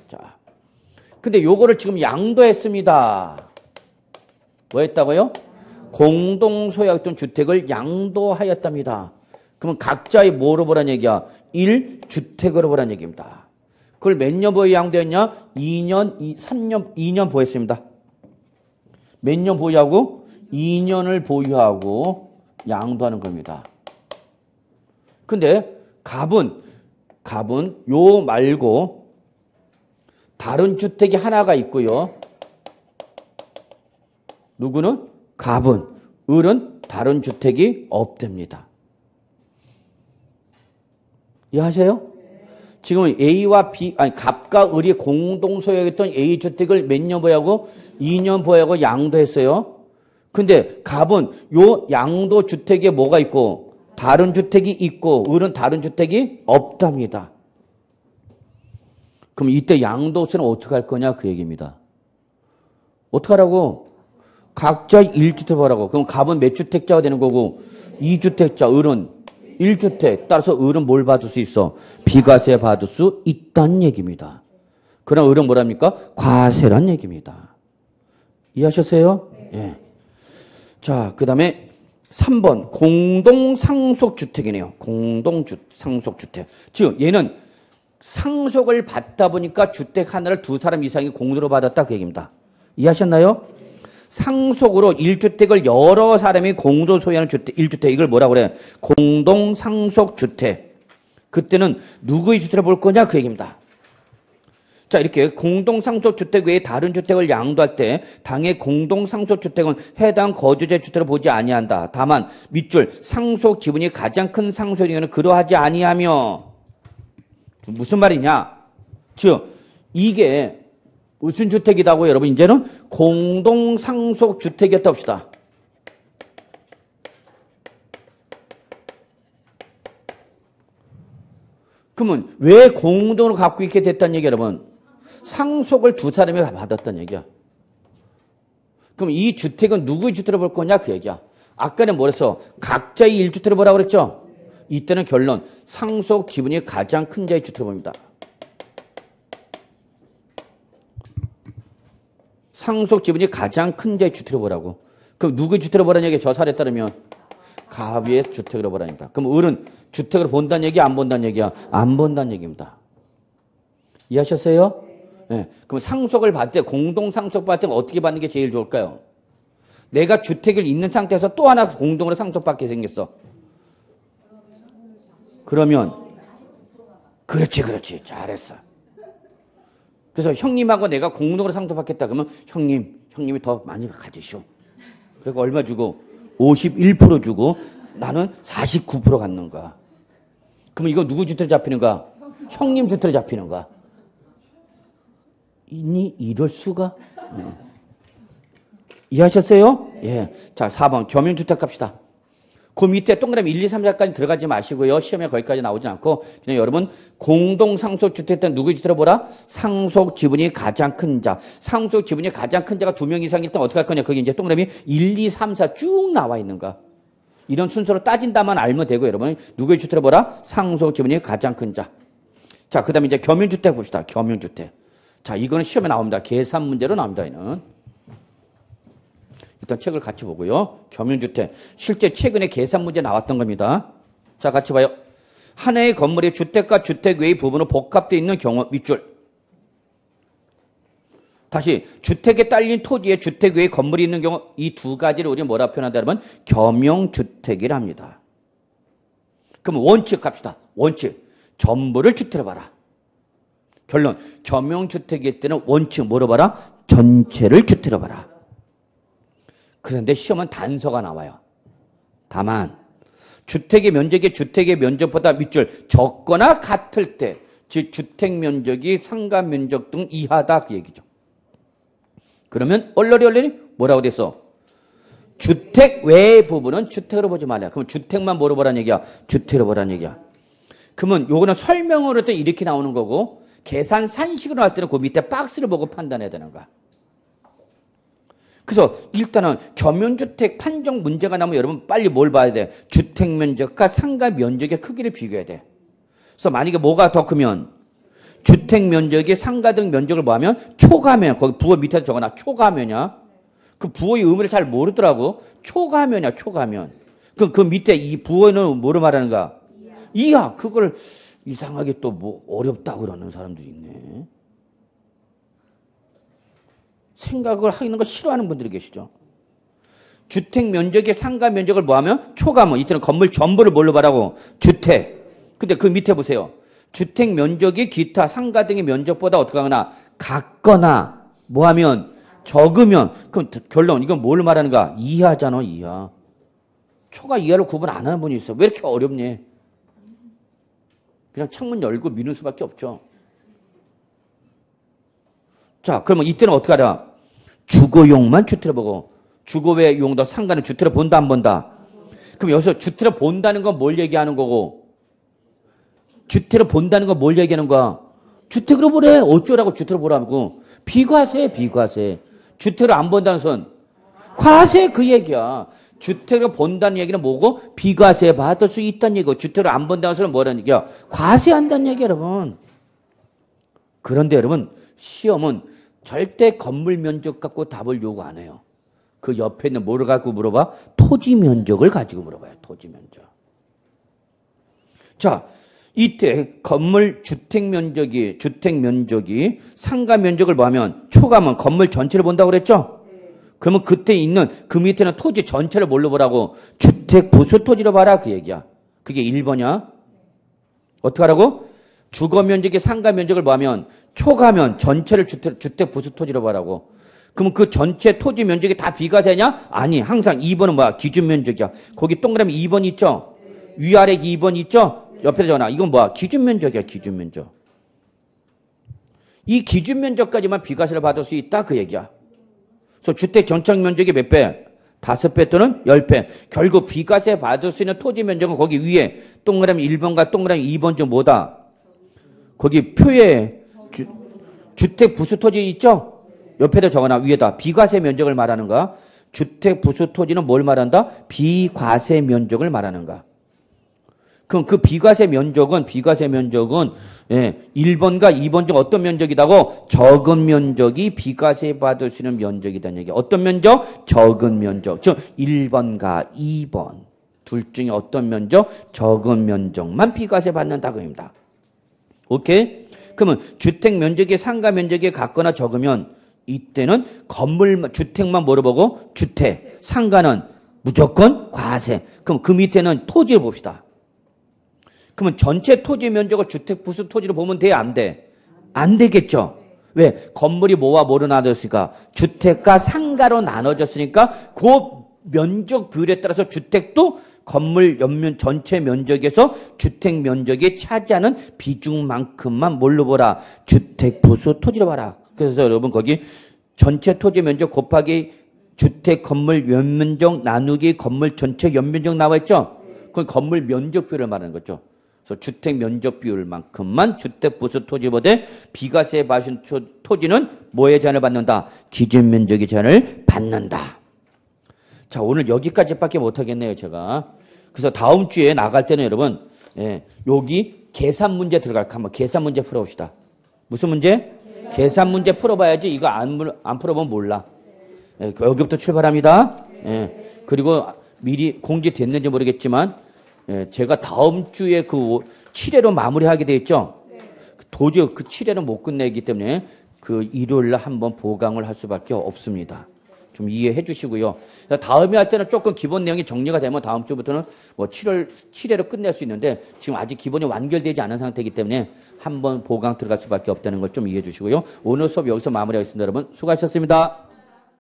자. 근데 요거를 지금 양도했습니다. 뭐 했다고요? 공동 소유했던 주택을 양도하였답니다. 그러면 각자의 뭐로 보라는 얘기야? 1주택으로 보라는 얘기입니다. 그걸 몇 년 보유 양도했냐? 2년, 3년, 2년 보였습니다. 몇 년 보유하고? 2년을 보유하고 양도하는 겁니다. 근데 갑은 요 말고 다른 주택이 하나가 있고요. 누구는? 갑은. 을은 다른 주택이 없답니다. 이해하세요? 지금 A와 B, 갑과 을이 공동 소유했던 A주택을 몇 년 보유하고? 2년 보유하고 양도했어요. 근데 갑은 요 양도 주택에 뭐가 있고? 다른 주택이 있고, 을은 다른 주택이 없답니다. 그럼 이때 양도세는 어떻게 할 거냐? 그 얘기입니다. 어떻게 하라고? 각자 1주택 보라고. 그럼 갑은 몇 주택자가 되는 거고? 2주택자, 을은 1주택. 따라서 을은 뭘 받을 수 있어? 비과세 받을 수 있다는 얘기입니다. 그럼 을은 뭐랍니까? 과세란 얘기입니다. 이해하셨어요? 예. 자, 그 다음에 3번 공동상속주택이네요. 공동상속주택. 즉 얘는 상속을 받다 보니까 주택 하나를 두 사람 이상이 공동으로 받았다 그 얘기입니다. 이해하셨나요? 상속으로 1주택을 여러 사람이 공동 소유하는 주택, 1주택 이걸 뭐라고 그래? 공동상속주택. 그때는 누구의 주택을 볼 거냐 그 얘기입니다. 자, 이렇게 공동상속주택 외에 다른 주택을 양도할 때 당의 공동상속주택은 해당 거주자의 주택을 보지 아니한다. 다만 밑줄 상속 지분이 가장 큰 상속의 경우는 그러하지 아니하며. 무슨 말이냐? 즉 이게 무슨 주택이라고 여러분 이제는 공동상속주택이었다 봅시다. 그러면 왜 공동으로 갖고 있게 됐다는 얘기 여러분? 상속을 두 사람이 받았다는 얘기야. 그럼 이 주택은 누구의 주택을 볼 거냐 그 얘기야. 아까는 뭐랬어? 각자의 1주택을 보라고 그랬죠? 이때는 결론 상속 지분이 가장 큰 자의 주택을 봅니다. 상속 지분이 가장 큰 자의 주택을 보라고. 그럼 누구의 주택을 보라는 얘기야? 저 사례에 따르면 가비의 주택으로 보라니까. 그럼 을은 주택을 본다는 얘기야? 안 본다는 얘기야? 안 본다는 얘기입니다. 이해하셨어요? 네. 그럼 상속을 받을 때, 공동상속 받을 때 어떻게 받는 게 제일 좋을까요? 내가 주택을 있는 상태에서 또 하나 공동으로 상속받게 생겼어. 그러면 그렇지. 잘했어. 그래서 형님하고 내가 공동으로 상속받겠다. 그러면 형님이 더 많이 가지시오. 그러니까 얼마 주고? 51% 주고 나는 49% 갖는 거야. 그럼 이거 누구 주택 잡히는가? 형님 주택 잡히는가? 이럴 수가? 이해하셨어요? 예. 자, 4번 겸용주택 갑시다. 그 밑에 동그라미 1, 2, 3, 4까지 들어가지 마시고요. 시험에 거기까지 나오지 않고 그냥 여러분 공동상속주택 때 누구의 주택을 보라? 상속 지분이 가장 큰 자. 상속 지분이 가장 큰 자가 2명 이상일 때 어떻게 할 거냐? 거기 이제 동그라미 1, 2, 3, 4 쭉 나와 있는 거. 이런 순서로 따진다만 알면 되고 여러분 누구의 주택을 보라? 상속 지분이 가장 큰 자. 자, 그 다음에 이제 겸용주택 봅시다. 겸용주택. 자, 이거는 시험에 나옵니다. 계산 문제로 나옵니다. 이는. 일단 책을 같이 보고요. 겸용주택. 실제 최근에 계산 문제 나왔던 겁니다. 자, 같이 봐요. 하나의 건물이 주택과 주택 외의 부분으로 복합되어 있는 경우 밑줄. 다시 주택에 딸린 토지에 주택 외의 건물이 있는 경우 이 두 가지를 우리는 뭐라 표현한다면 겸용주택이라 합니다. 그럼 원칙 갑시다. 원칙. 전부를 주택으로 봐라. 결론. 겸용주택일 때는 원칙 뭐로 봐라? 전체를 주택으로 봐라. 그런데 시험은 단서가 나와요. 다만 주택의 면적이 주택의 면적보다 밑줄 적거나 같을 때, 즉 주택 면적이 상가 면적 등 이하다 그 얘기죠. 그러면 얼렁이 뭐라고 됐어? 주택 외의 부분은 주택으로 보지 말아요. 그럼 주택만 뭐로 보라는 얘기야? 주택으로 보라는 얘기야. 그러면 요거는 설명으로 때 이렇게 나오는 거고 계산 산식으로 할 때는 그 밑에 박스를 보고 판단해야 되는 거야. 그래서 일단은 겸용주택 판정 문제가 나면 여러분 빨리 뭘 봐야 돼? 주택 면적과 상가 면적의 크기를 비교해야 돼. 그래서 만약에 뭐가 더 크면 주택 면적이 상가 등 면적을 뭐하면 초과면, 거기 부호 밑에 적어놔. 초과면이야. 그 부호의 의미를 잘 모르더라고. 초과면이야. 초과면. 그 밑에 이 부호는 뭐로 말하는가? 이하. 그걸 이상하게 또 뭐 어렵다고 그러는 사람도 있네. 생각을 하는 거 싫어하는 분들이 계시죠. 주택 면적의 상가 면적을 뭐하면 초과면. 이때는 건물 전부를 뭘로 봐라고? 주택. 근데 그 밑에 보세요. 주택 면적이 기타 상가 등의 면적보다 어떻게 하거나 같거나 뭐하면 적으면 그럼 결론 이건 뭘 말하는가? 이하잖아. 이하. 초과 이하를 구분 안 하는 분이 있어. 왜 이렇게 어렵니? 그냥 창문 열고 미는 수밖에 없죠. 자, 그러면 이때는 어떻게 하라? 주거용만 주택을 보고 주거 외 용도 상가는 주택을 본다 안 본다? 그럼 여기서 주택을 본다는 건 뭘 얘기하는 거고? 주택을 본다는 건 뭘 얘기하는 거야? 주택으로 보래. 어쩌라고 주택을 보라고? 비과세, 비과세. 주택을 안 본다는 선 과세 그 얘기야. 주택을 본다는 얘기는 뭐고? 비과세 받을 수 있다는 얘기고, 주택을 안 본다는 것은 뭐라는 얘기야? 과세한다는 얘기야, 여러분. 그런데 여러분, 시험은 절대 건물 면적 갖고 답을 요구 안 해요. 그 옆에 있는 뭐를 갖고 물어봐? 토지 면적을 가지고 물어봐요. 토지 면적. 자, 이때 건물 주택 면적이 상가 면적을 뭐하면 초과하면 건물 전체를 본다고 그랬죠? 그러면 그때 있는 그 밑에는 토지 전체를 뭘로 보라고? 주택 부수 토지로 봐라 그 얘기야. 그게 1번이야. 어떻게 하라고? 주거 면적이 상가 면적을 뭐하면 초과하면 전체를 주택 부수 토지로 봐라고. 그럼 그 전체 토지 면적이 다 비과세냐? 아니, 항상 2번은 뭐야? 기준 면적이야. 거기 동그라미 2번 있죠? 위아래 2번 있죠? 옆에 전화. 이건 뭐야? 기준 면적이야, 기준 면적. 이 기준 면적까지만 비과세를 받을 수 있다 그 얘기야. 그래서 주택 전체 면적이 몇 배? 5배 또는 10배. 결국 비과세 받을 수 있는 토지 면적은 거기 위에 동그라미 1번과 동그라미 2번 중 뭐다? 거기 표에 주택 부수 토지 있죠? 옆에다 적어놔. 위에다. 비과세 면적을 말하는가? 주택 부수 토지는 뭘 말한다? 비과세 면적을 말하는가? 그럼 그 비과세 면적은 1번과 2번 중 어떤 면적이다고? 적은 면적이 비과세 받을 수 있는 면적이라는 얘기. 어떤 면적? 적은 면적. 즉 1번과 2번 둘 중에 어떤 면적? 적은 면적만 비과세 받는다 그럽니다. 오케이? 그러면 주택 면적이 상가 면적이 같거나 적으면 이때는 주택만 물어보고 주택, 상가는 무조건 과세. 그럼 그 밑에는 토지를 봅시다. 그러면 전체 토지 면적을 주택 부수 토지로 보면 돼? 안 돼? 안 되겠죠? 왜? 건물이 뭐와 뭐로 나눠졌으니까? 주택과 상가로 나눠졌으니까 그 면적 비율에 따라서 주택도 건물 전체 면적에서 주택 면적이 차지하는 비중만큼만 뭘로 보라? 주택 부수 토지로 봐라. 그래서 여러분 거기 전체 토지 면적 곱하기 주택 건물 연면적 나누기 건물 전체 연면적 나와 있죠? 그건 건물 면적 비율을 말하는 거죠. 그래서 주택 면적 비율만큼만 주택 부수 토지보다 비과세 받은 토지는 뭐의 제한을 받는다? 기준 면적의 제한을 받는다. 자, 오늘 여기까지밖에 못하겠네요, 제가. 그래서 다음 주에 나갈 때는 여러분, 여기 계산 문제 들어갈까? 한번 계산 문제 풀어봅시다. 무슨 문제? 계산 문제 풀어봐야지 이거 안 풀어보면 몰라. 여기부터 출발합니다. 그리고 미리 공지됐는지 모르겠지만 제가 다음 주에 그 7회로 마무리하게 돼 있죠. 도저히 그 7회는 못 끝내기 때문에 그 일요일날 한번 보강을 할 수밖에 없습니다. 좀 이해해 주시고요. 다음에 할 때는 조금 기본 내용이 정리가 되면 다음 주부터는 뭐 7회로 끝낼 수 있는데 지금 아직 기본이 완결되지 않은 상태이기 때문에 한번 보강 들어갈 수밖에 없다는 걸 좀 이해해 주시고요. 오늘 수업 여기서 마무리하겠습니다. 여러분 수고하셨습니다.